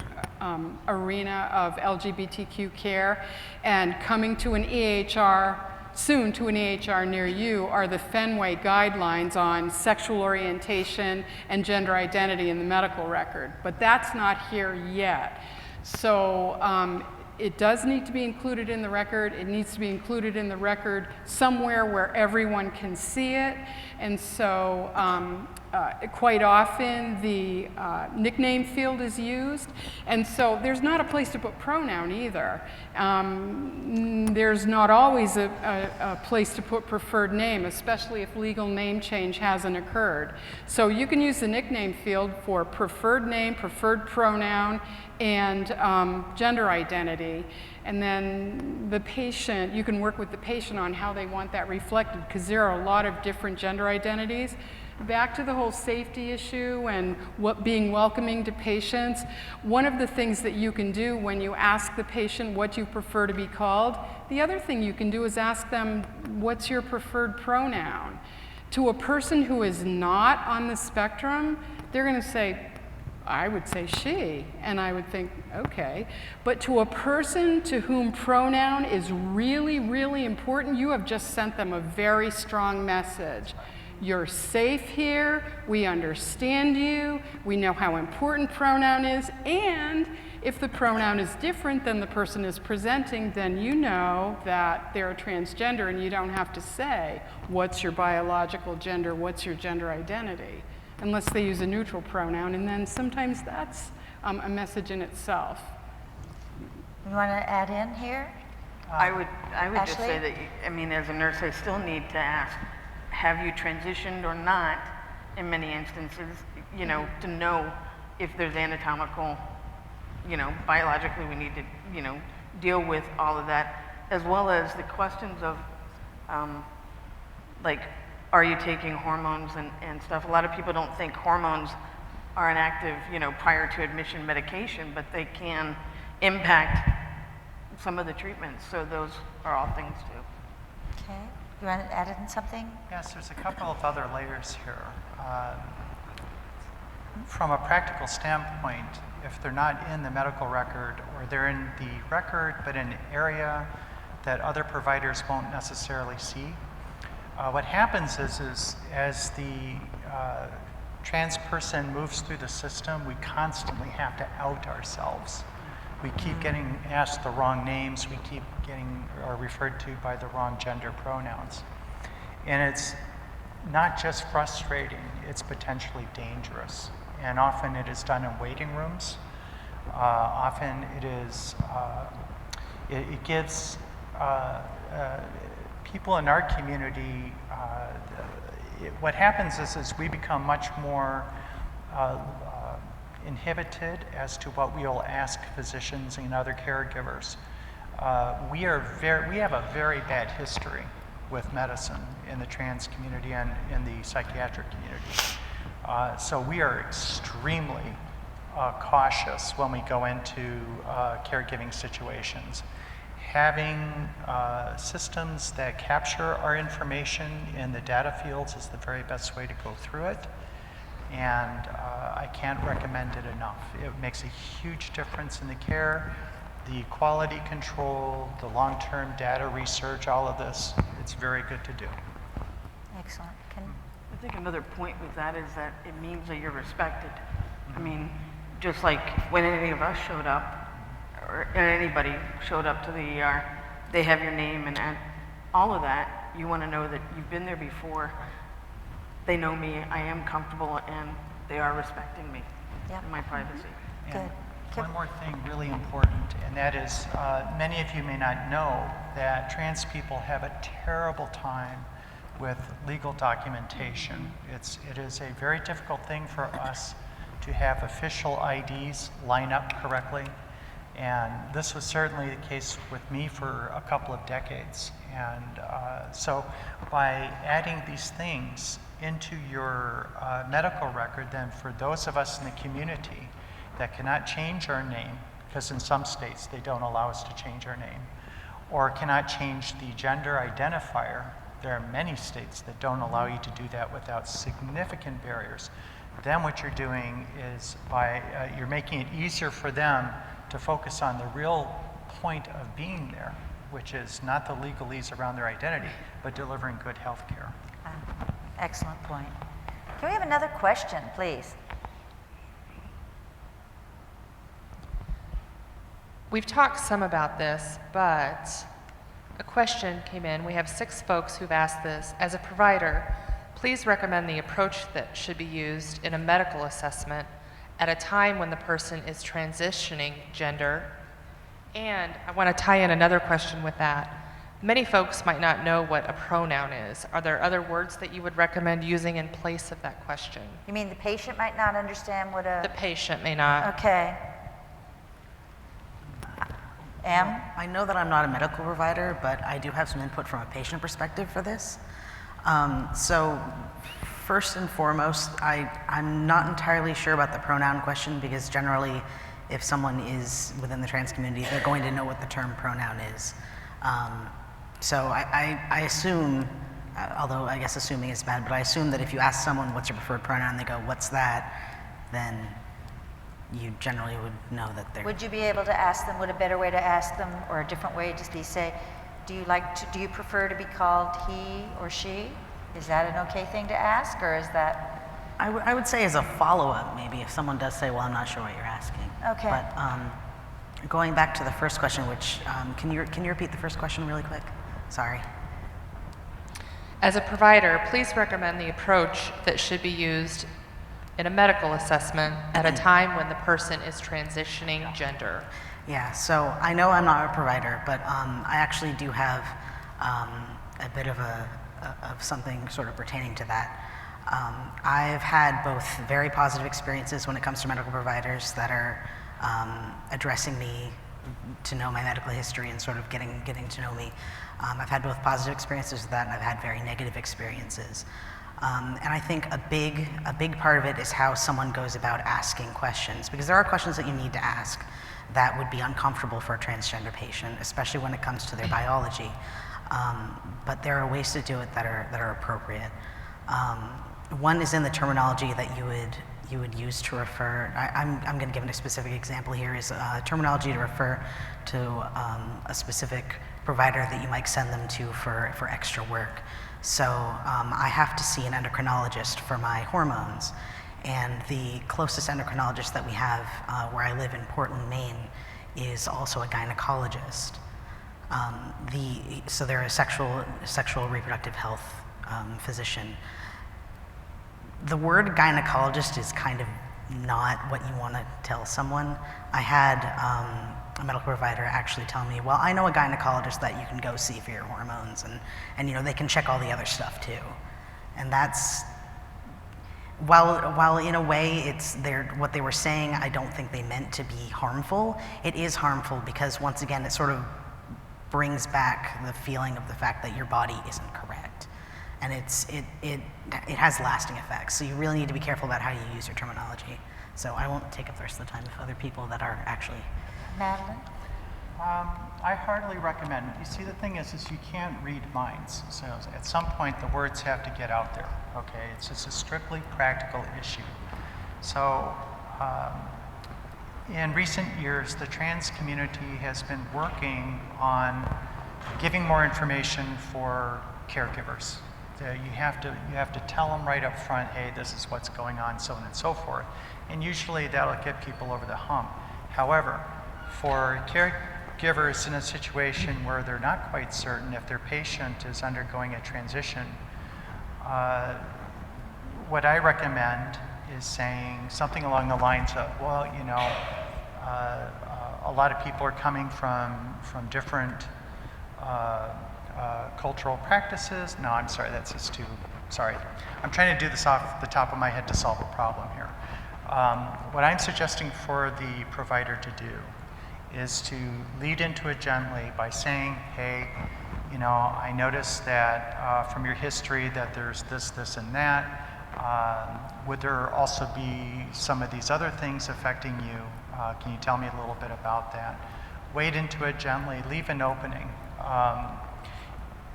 arena of LGBTQ care, and coming to an EHR soon to an EHR near you are the Fenway guidelines on sexual orientation and gender identity in the medical record, but that's not here yet. So it does need to be included in the record. It needs to be included in the record somewhere where everyone can see it. And so quite often the nickname field is used. And so there's not a place to put pronoun either. There's not always a place to put preferred name, especially if legal name change hasn't occurred. So you can use the nickname field for preferred name, preferred pronoun, and gender identity. And then the patient, you can work with the patient on how they want that reflected, because there are a lot of different gender identities. back to the whole safety issue and what being welcoming to patients, one of the things that you can do when you ask the patient what you prefer to be called, the other thing you can do is ask them, what's your preferred pronoun? To a person who is not on the spectrum, they're going to say, I would say she, and I would think, okay. But to a person to whom pronoun is really, really important, you have just sent them a very strong message. You're safe here, we understand you, we know how important pronoun is, and if the pronoun is different than the person is presenting, then you know that they're a transgender and you don't have to say, what's your biological gender, what's your gender identity, unless they use a neutral pronoun, and then sometimes that's a message in itself. You want to add in here? I would just Ashley? say that, I mean, as a nurse, I still need to ask, have you transitioned or not in many instances, you know, to know if there's anatomical, you know, biologically we need to, you know, deal with all of that, as well as the questions of, like, are you taking hormones and stuff? A lot of people don't think hormones are an active, you know, prior to admission medication, but they can impact some of the treatments. So those are all things too. Okay. You want to add in something? Yes, there's a couple of other layers here. From a practical standpoint, if they're not in the medical record or they're in the record but in an area that other providers won't necessarily see, what happens is as the trans person moves through the system, we constantly have to out ourselves. We keep getting asked the wrong names, we keep getting referred to by the wrong gender pronouns. And it's not just frustrating, it's potentially dangerous. And often it is done in waiting rooms. Often it is, it gives people in our community, what happens is we become much more inhibited as to what we will ask physicians and other caregivers. We have a very bad history with medicine in the trans community and in the psychiatric community. So we are extremely cautious when we go into caregiving situations. Having systems that capture our information in the data fields is the very best way to go through it. And I can't recommend it enough. It makes a huge difference in the care, the quality control, the long-term data research, all of this. It's very good to do. Excellent. I think another point with that is that it means that you're respected. I mean, just like when any of us showed up, or anybody showed up to the ER, they have your name and all of that. You want to know that you've been there before. They know me, I am comfortable, and they are respecting me in my privacy. Good. One more thing really important, and that is many of you may not know that trans people have a terrible time with legal documentation. It is a very difficult thing for us to have official IDs line up correctly. And this was certainly the case with me for a couple of decades. And so by adding these things into your medical record, then for those of us in the community that cannot change our name, because in some states they don't allow us to change our name, or cannot change the gender identifier, there are many states that don't allow you to do that without significant barriers. Then what you're doing is you're making it easier for them to focus on the real point of being there, which is not the legalese around their identity, but delivering good health care. Excellent point. Can we have another question, please? We've talked some about this, but a question came in. We have 6 folks who've asked this. As a provider, please recommend the approach that should be used in a medical assessment at a time when the person is transitioning gender. And I want to tie in another question with that. Many folks might not know what a pronoun is. Are there other words that you would recommend using in place of that question? You mean the patient might not understand what a... The patient may not. Okay. Em? I know that I'm not a medical provider, but I do have some input from a patient perspective for this. So first and foremost, I'm not entirely sure about the pronoun question, because generally, if someone is within the trans community, they're going to know what the term pronoun is. So I assume, although I guess assuming is bad, but I assume that if you ask someone what's your preferred pronoun, they go, what's that, then you generally would know that they're... Would you be able to ask them, would a better way to ask them, or a different way just be say, do you prefer to be called he or she? Is that an okay thing to ask, or is that? I would say as a follow-up, maybe, if someone does say, well, I'm not sure what you're asking. Okay. But going back to the first question, which, can you repeat the first question really quick? Sorry. As a provider, please recommend the approach that should be used in a medical assessment at a time when the person is transitioning gender. Yeah, so I know I'm not a provider, but I actually do have a bit of something sort of pertaining to that. I've had both very positive experiences when it comes to medical providers that are addressing me to know my medical history and sort of getting to know me. I've had both positive experiences with that, and I've had very negative experiences. And I think a big part of it is how someone goes about asking questions, because there are questions that you need to ask that would be uncomfortable for a transgender patient, especially when it comes to their biology. But there are ways to do it that are appropriate. One is in the terminology that you would use to refer. I'm going to give a specific example here. Is terminology to refer to a specific provider that you might send them to for extra work. So I have to see an endocrinologist for my hormones, and the closest endocrinologist that we have where I live in Portland, Maine, is also a gynecologist. So they're a sexual reproductive health physician. The word gynecologist is kind of not what you want to tell someone. I had a medical provider actually tell me, well, I know a gynecologist that you can go see for your hormones, and you know, they can check all the other stuff too. And that's, while in a way what they were saying, I don't think they meant to be harmful. It is harmful because, once again, it sort of brings back the feeling of the fact that your body isn't correct. And it has lasting effects. So you really need to be careful about how you use your terminology. So I won't take up the rest of the time if other people that are actually... Madeline? I heartily recommend. You see, the thing is you can't read minds. So at some point, the words have to get out there, okay? It's just a strictly practical issue. So in recent years, the trans community has been working on giving more information for caregivers. You have to tell them right up front, hey, this is what's going on, so on and so forth. And usually that'll get people over the hump. However, for caregivers in a situation where they're not quite certain if their patient is undergoing a transition, what I recommend is saying something along the lines of, well, you know, a lot of people are coming from different cultural practices. No, I'm sorry, that's just too, sorry. I'm trying to do this off the top of my head to solve a problem here. What I'm suggesting for the provider to do is to lead into it gently by saying, hey, you know, I noticed that from your history that there's this, and that. Would there also be some of these other things affecting you? Can you tell me a little bit about that? Wade into it gently, leave an opening.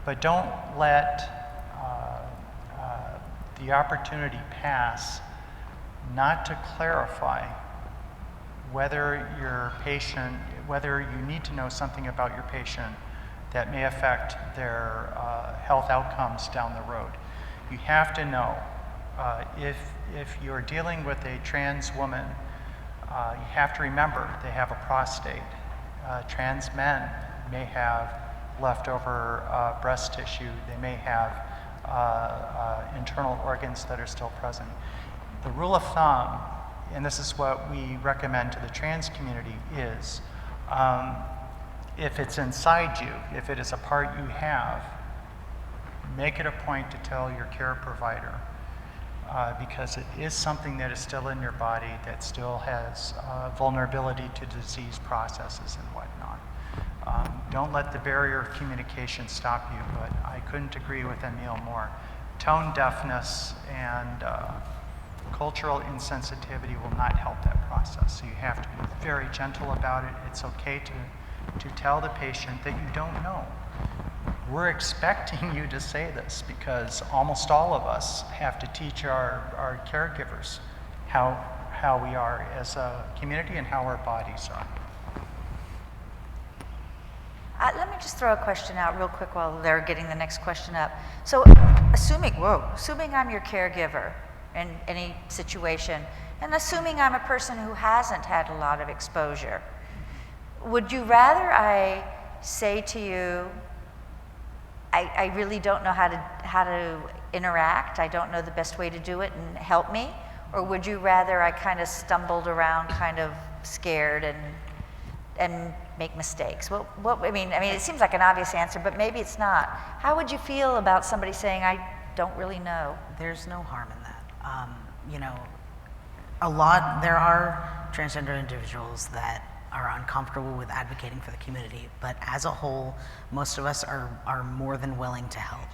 But don't let the opportunity pass not to clarify whether you need to know something about your patient that may affect their health outcomes down the road. You have to know if you're dealing with a trans woman, you have to remember they have a prostate. Trans men may have leftover breast tissue. They may have internal organs that are still present. The rule of thumb, and this is what we recommend to the trans community, is if it's inside you, if it is a part you have, make it a point to tell your care provider, because it is something that is still in your body that still has vulnerability to disease processes and whatnot. Don't let the barrier of communication stop you, but I couldn't agree with Emil more. tone deafness and cultural insensitivity will not help that process. So you have to be very gentle about it. It's okay to tell the patient that you don't know. We're expecting you to say this because almost all of us have to teach our caregivers how we are as a community and how our bodies are. Let me just throw a question out real quick while they're getting the next question up. So assuming I'm your caregiver in any situation, and assuming I'm a person who hasn't had a lot of exposure, would you rather I say to you, I really don't know how to interact, I don't know the best way to do it, and help me? Or would you rather I kind of stumbled around, kind of scared and make mistakes? I mean, it seems like an obvious answer, but maybe it's not. How would you feel about somebody saying, I don't really know? There's no harm in that. You know, there are transgender individuals that are uncomfortable with advocating for the community, but as a whole, most of us are more than willing to help.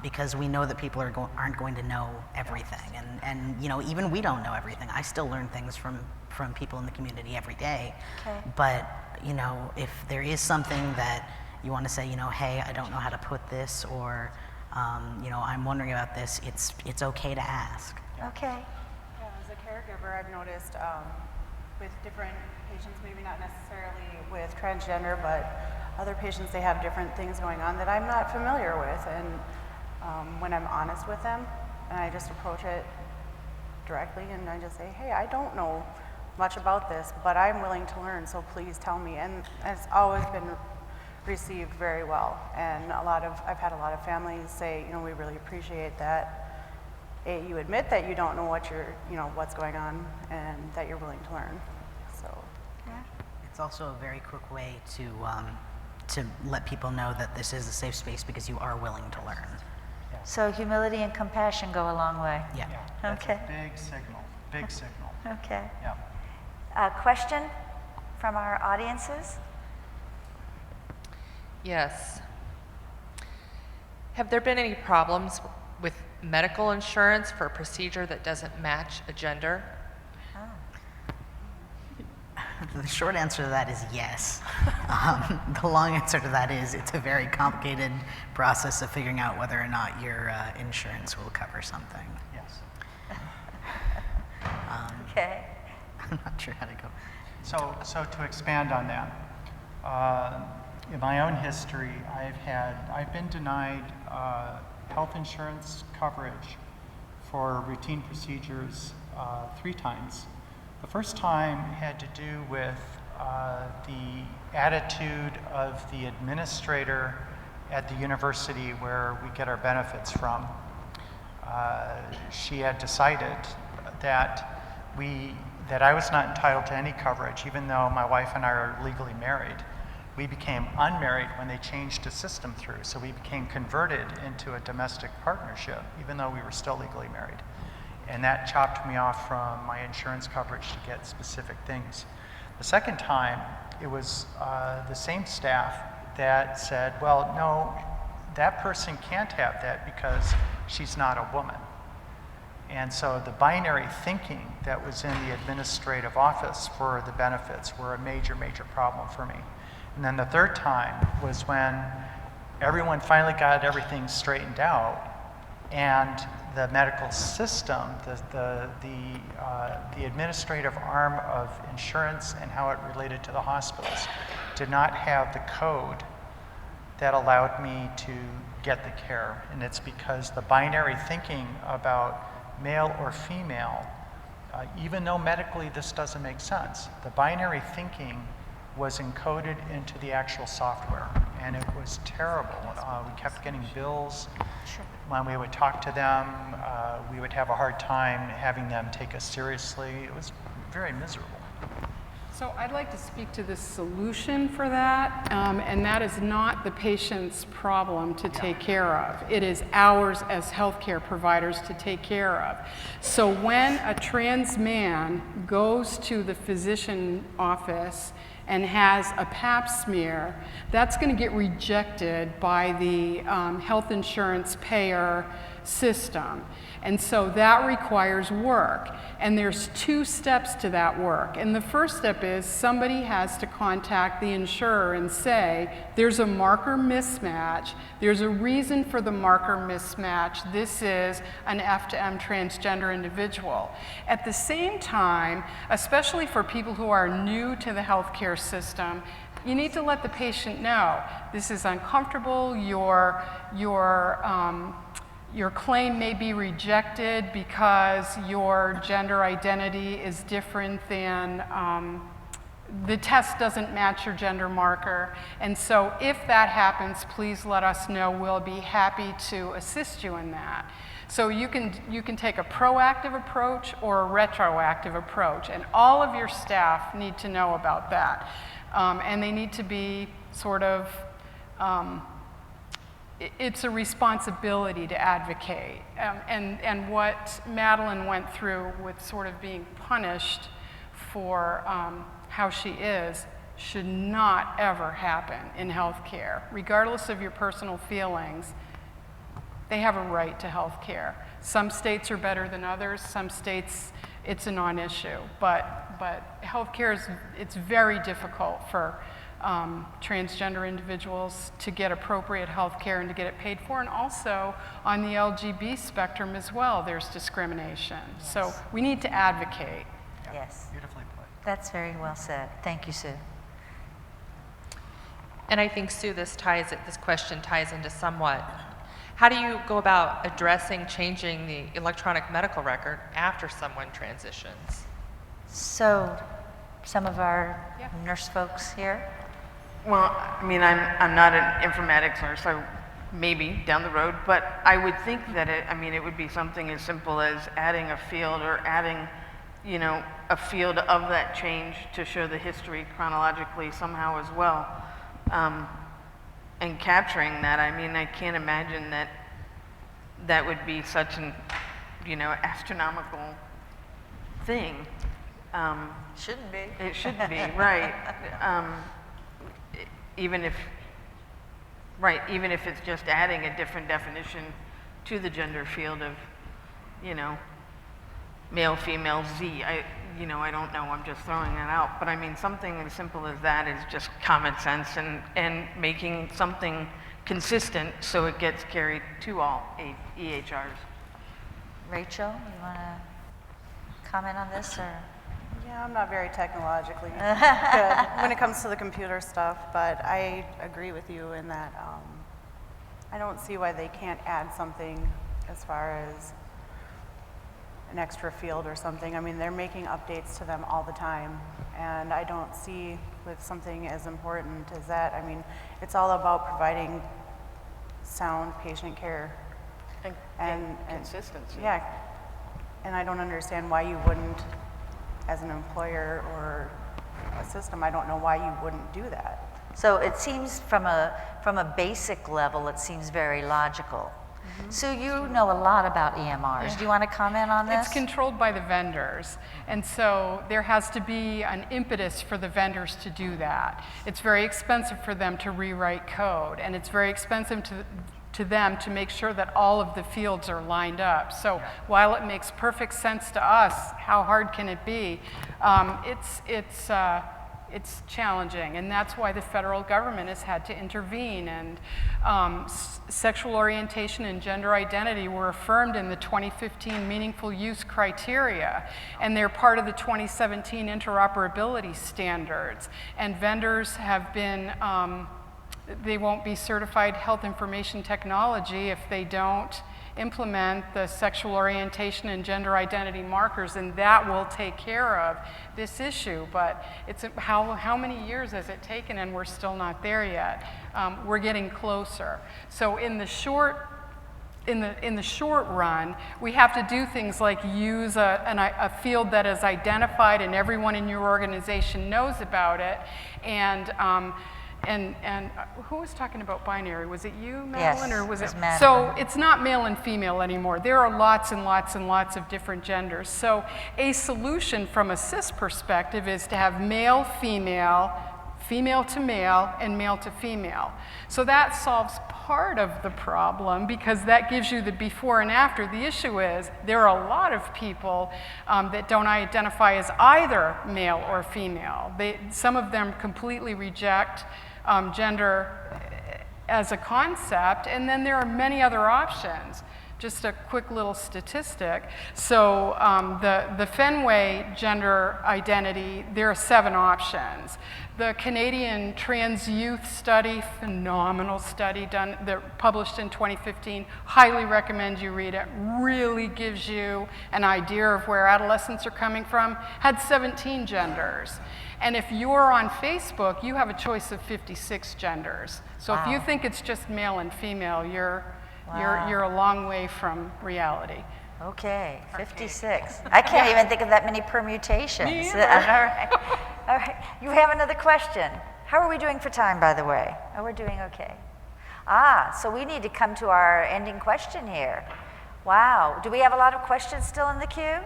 Because we know that people aren't going to know everything, and you know, even we don't know everything. I still learn things from people in the community every day. Okay. But you know, if there is something that you want to say, you know, hey, I don't know how to put this, or you know, I'm wondering about this, it's okay to ask. Okay. Yeah, as a caregiver, I've noticed with different patients, maybe not necessarily with transgender, but other patients, they have different things going on that I'm not familiar with, and when I'm honest with them, and I just approach it directly, and I just say, hey, I don't know much about this, but I'm willing to learn, so please tell me, and it's always been received very well, and I've had a lot of families say, you know, we really appreciate that you admit that you don't know what's going on, and that you're willing to learn. So Yeah. It's also a very quick way to let people know that this is a safe space because you are willing to learn. So humility and compassion go a long way. Yeah. That's Okay. a big signal, big signal. Okay. Yeah. Question from our audiences? Yes. Have there been any problems with medical insurance for a procedure that doesn't match a gender? The short answer to that is yes. The long answer to that is it's a very complicated process of figuring out whether or not your insurance will cover something. Yes. Okay. I'm not sure how to go. So to expand on that, in my own history, I've been denied health insurance coverage for routine procedures 3 times. The first time had to do with the attitude of the administrator at the university where we get our benefits from. She had decided that I was not entitled to any coverage, even though my wife and I are legally married. We became unmarried when they changed the system through, so we became converted into a domestic partnership, even though we were still legally married. And that chopped me off from my insurance coverage to get specific things. The second time, it was the same staff that said, well, no, that person can't have that because she's not a woman. And so the binary thinking that was in the administrative office for the benefits were a major, major problem for me. And then the third time was when everyone finally got everything straightened out, and the medical system, the administrative arm of insurance and how it related to the hospitals, did not have the code that allowed me to get the care. And it's because the binary thinking about male or female, even though medically this doesn't make sense, the binary thinking was encoded into the actual software, and it was terrible. We kept getting bills. When we would talk to them, we would have a hard time having them take us seriously. It was very miserable. So I'd like to speak to the solution for that, and that is not the patient's problem to take care of. It is ours as healthcare providers to take care of. So when a trans man goes to the physician office and has a pap smear, that's going to get rejected by the health insurance payer system. And so that requires work. And there's 2 steps to that work. And the first step is somebody has to contact the insurer and say, there's a marker mismatch, there's a reason for the marker mismatch, this is an F to M transgender individual. At the same time, especially for people who are new to the healthcare system, you need to let the patient know, this is uncomfortable, your claim may be rejected because your gender identity is different than, the test doesn't match your gender marker. And so if that happens, please let us know. We'll be happy to assist you in that. So you can take a proactive approach or a retroactive approach, and all of your staff need to know about that. And they need to be sort of, it's a responsibility to advocate. And what Madeline went through with sort of being punished for how she is should not ever happen in healthcare. Regardless of your personal feelings, they have a right to healthcare. Some states are better than others, some states it's a non-issue, but healthcare it's very difficult for transgender individuals to get appropriate health care and to get it paid for. And also on the LGBT spectrum as well, there's discrimination. Yes. So we need to advocate. Yes. Beautifully put. That's very well said. Thank you, Sue. And I think, Sue, this question ties into somewhat. How do you go about addressing changing the electronic medical record after someone transitions? So, some of our nurse folks here? Well, I mean, I'm not an informatics nurse, so maybe down the road, but I would think that it would be something as simple as adding a field or adding, a field of that change to show the history chronologically somehow as well. And capturing that, I can't imagine that would be such an, astronomical thing. Shouldn't be. It shouldn't be, right. Even if it's just adding a different definition to the gender field of, male, female, Z. I don't know, I'm just throwing that out. But something as simple as that is just common sense and making something consistent so it gets carried to all EHRs. Rachel, you want to comment on this, or? Yeah, I'm not very technologically good when it comes to the computer stuff, but I agree with you in that I don't see why they can't add something as far as an extra field or something. They're making updates to them all the time, and I don't see with something as important as that. It's all about providing sound patient care. And consistency. Yeah, and I don't understand why you wouldn't, as an employer or a system, I don't know why you wouldn't do that. So it seems from a basic level, it seems very logical. Mm-hmm. Sue, you know a lot about EMRs. Yeah. Do you want to comment on this? It's controlled by the vendors, and so there has to be an impetus for the vendors to do that. It's very expensive for them to rewrite code, and it's very expensive to them to make sure that all of the fields are lined up. So while it makes perfect sense to us, how hard can it be? It's challenging, and that's why the federal government has had to intervene. And sexual orientation and gender identity were affirmed in the 2015 meaningful use criteria, and they're part of the 2017 interoperability standards. And vendors have been they won't be certified health information technology if they don't implement the sexual orientation and gender identity markers, and that will take care of this issue. But it's how many years has it taken, and we're still not there yet. We're getting closer. So in the short run, we have to do things like use a field that is identified and everyone in your organization knows about it. And who was talking about binary? Was it you, Madeline? Yes, or was it? Madeline. So it's not male and female anymore. There are lots and lots and lots of different genders. So a solution from a cis perspective is to have male, female, female to male and male to female. So that solves part of the problem because that gives you the before and after. The issue is there are a lot of people that don't identify as either male or female. Some of them completely reject gender as a concept, and then there are many other options. Just a quick little statistic. So the Fenway gender identity, there are 7 options. The Canadian Trans Youth Study, phenomenal study published in 2015, highly recommend you read it, really gives you an idea of where adolescents are coming from, had 17 genders. And if you're on Facebook, you have a choice of 56 genders. So if you think it's just male and female, you're a long way from reality. Okay, 56. I can't even think of that many permutations. Me All right. All right. You have another question. How are we doing for time, by the way? Oh, we're doing okay. So we need to come to our ending question here. Wow. Do we have a lot of questions still in the queue?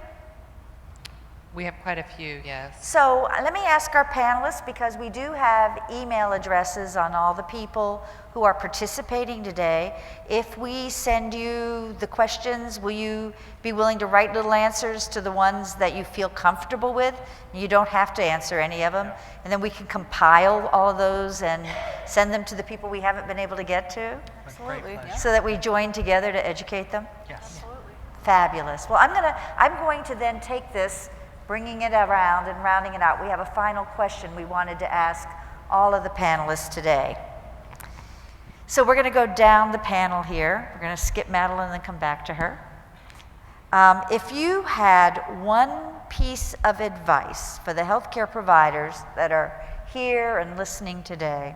We have quite a few, yes. So let me ask our panelists, because we do have email addresses on all the people who are participating today. If we send you the questions, will you be willing to write little answers to the ones that you feel comfortable with? You don't have to answer any of them. And then we can compile all of those and send them to the people we haven't been able to get to, Absolutely. so that we join together to educate them? Yes. Fabulous. Well, I'm going to then take this, bringing it around and rounding it out. We have a final question we wanted to ask all of the panelists today. So we're going to go down the panel here. We're going to skip Madeline and then come back to her. If you had one piece of advice for the healthcare providers that are here and listening today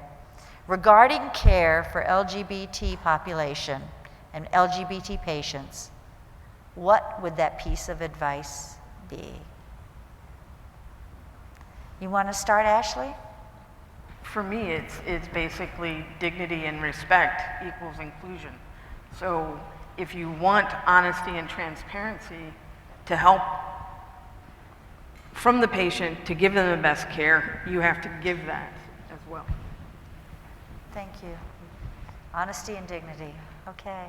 regarding care for LGBT population and LGBT patients, what would that piece of advice be? You want to start, Ashley? For me, it's basically dignity and respect equals inclusion. So if you want honesty and transparency to help from the patient to give them the best care, you have to give that as well. Thank you. Honesty and dignity. Okay.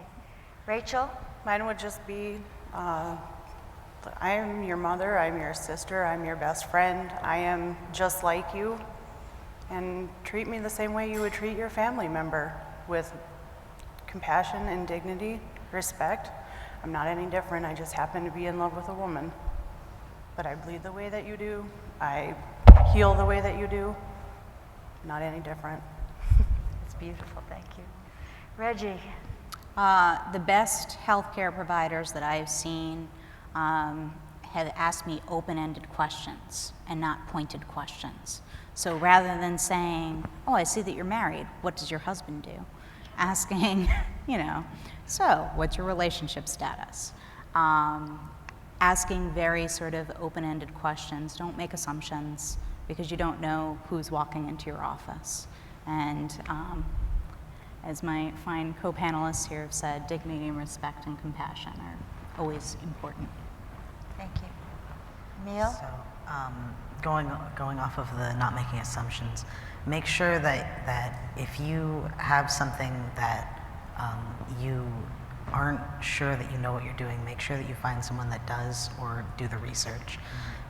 Rachel? Mine would just be, I am your mother, I'm your sister, I'm your best friend, I am just like you, and treat me the same way you would treat your family member, with compassion and dignity, respect. I'm not any different, I just happen to be in love with a woman. But I bleed the way that you do, I heal the way that you do, not any different. It's beautiful, thank you. Reggie? The best healthcare providers that I've seen have asked me open-ended questions and not pointed questions. So rather than saying, oh, I see that you're married, what does your husband do? Asking, so what's your relationship status? Asking very sort of open-ended questions. Don't make assumptions, because you don't know who's walking into your office. And as my fine co-panelists here have said, dignity and respect and compassion are always important. Thank you. Emil? So, going off of the not making assumptions, make sure that if you have something that you aren't sure that you know what you're doing, make sure that you find someone that does, or do the research.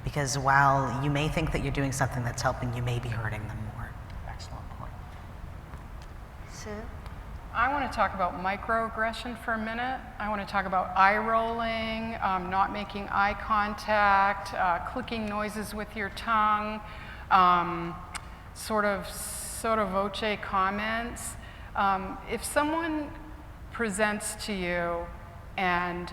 Because while you may think that you're doing something that's helping, you may be hurting them more. Excellent point. Sue? I want to talk about microaggression for a minute. I want to talk about eye rolling, not making eye contact, clicking noises with your tongue, sort of voce comments. If someone presents to you and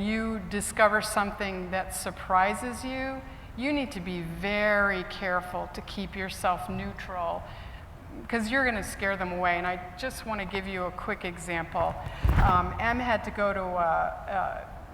you discover something that surprises you, you need to be very careful to keep yourself neutral, because you're going to scare them away. And I just want to give you a quick example. Em had to go to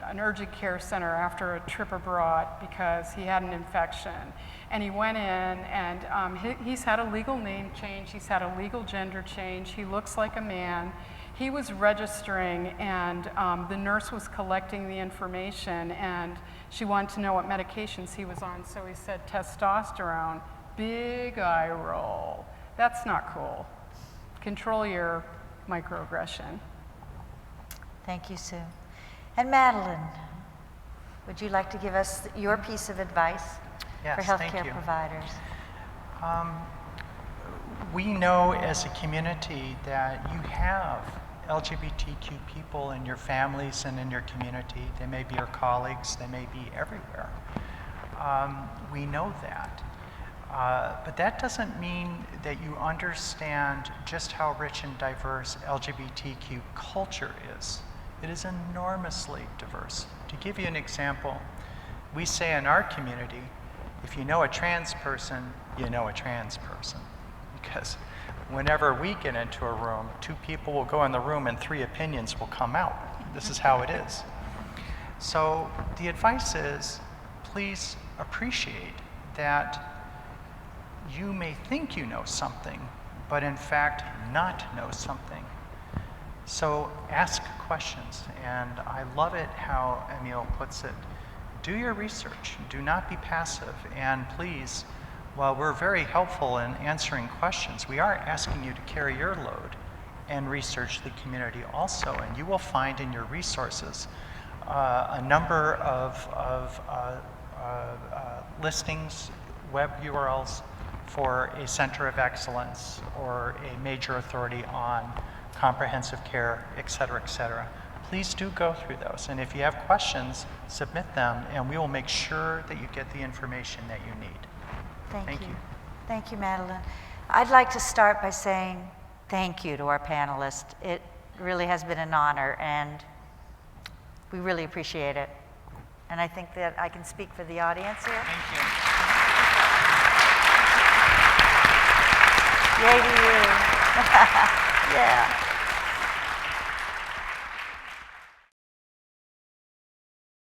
an urgent care center after a trip abroad because he had an infection. And he went in, and he's had a legal name change, he's had a legal gender change, he looks like a man. He was registering, and the nurse was collecting the information, and she wanted to know what medications he was on, so he said testosterone. big eye roll. That's not cool. Control your microaggression. Thank you, Sue. And Madeline, would you like to give us your piece of advice for Yes, thank healthcare you. providers? We know as a community that you have LGBTQ people in your families and in your community. They may be your colleagues, they may be everywhere. We know that. But that doesn't mean that you understand just how rich and diverse LGBTQ culture is. It is enormously diverse. To give you an example, we say in our community, if you know a trans person, you know a trans person. Because whenever we get into a room, 2 people will go in the room and 3 opinions will come out. This is how it is. So the advice is, please appreciate that you may think you know something, but in fact not know something. So ask questions, and I love it how Emil puts it. Do your research, do not be passive, and please, while we're very helpful in answering questions, we are asking you to carry your load and research the community also, and you will find in your resources a number of listings, web URLs for a center of excellence or a major authority on comprehensive care, et cetera, please do go through those. And if you have questions, submit them, and we will make sure that you get the information that you need. Thank you. Thank you, Madeline. I'd like to start by saying thank you to our panelists. It really has been an honor, and we really appreciate it. And I think that I can speak for the audience here. Thank you. Yay to you. Yeah.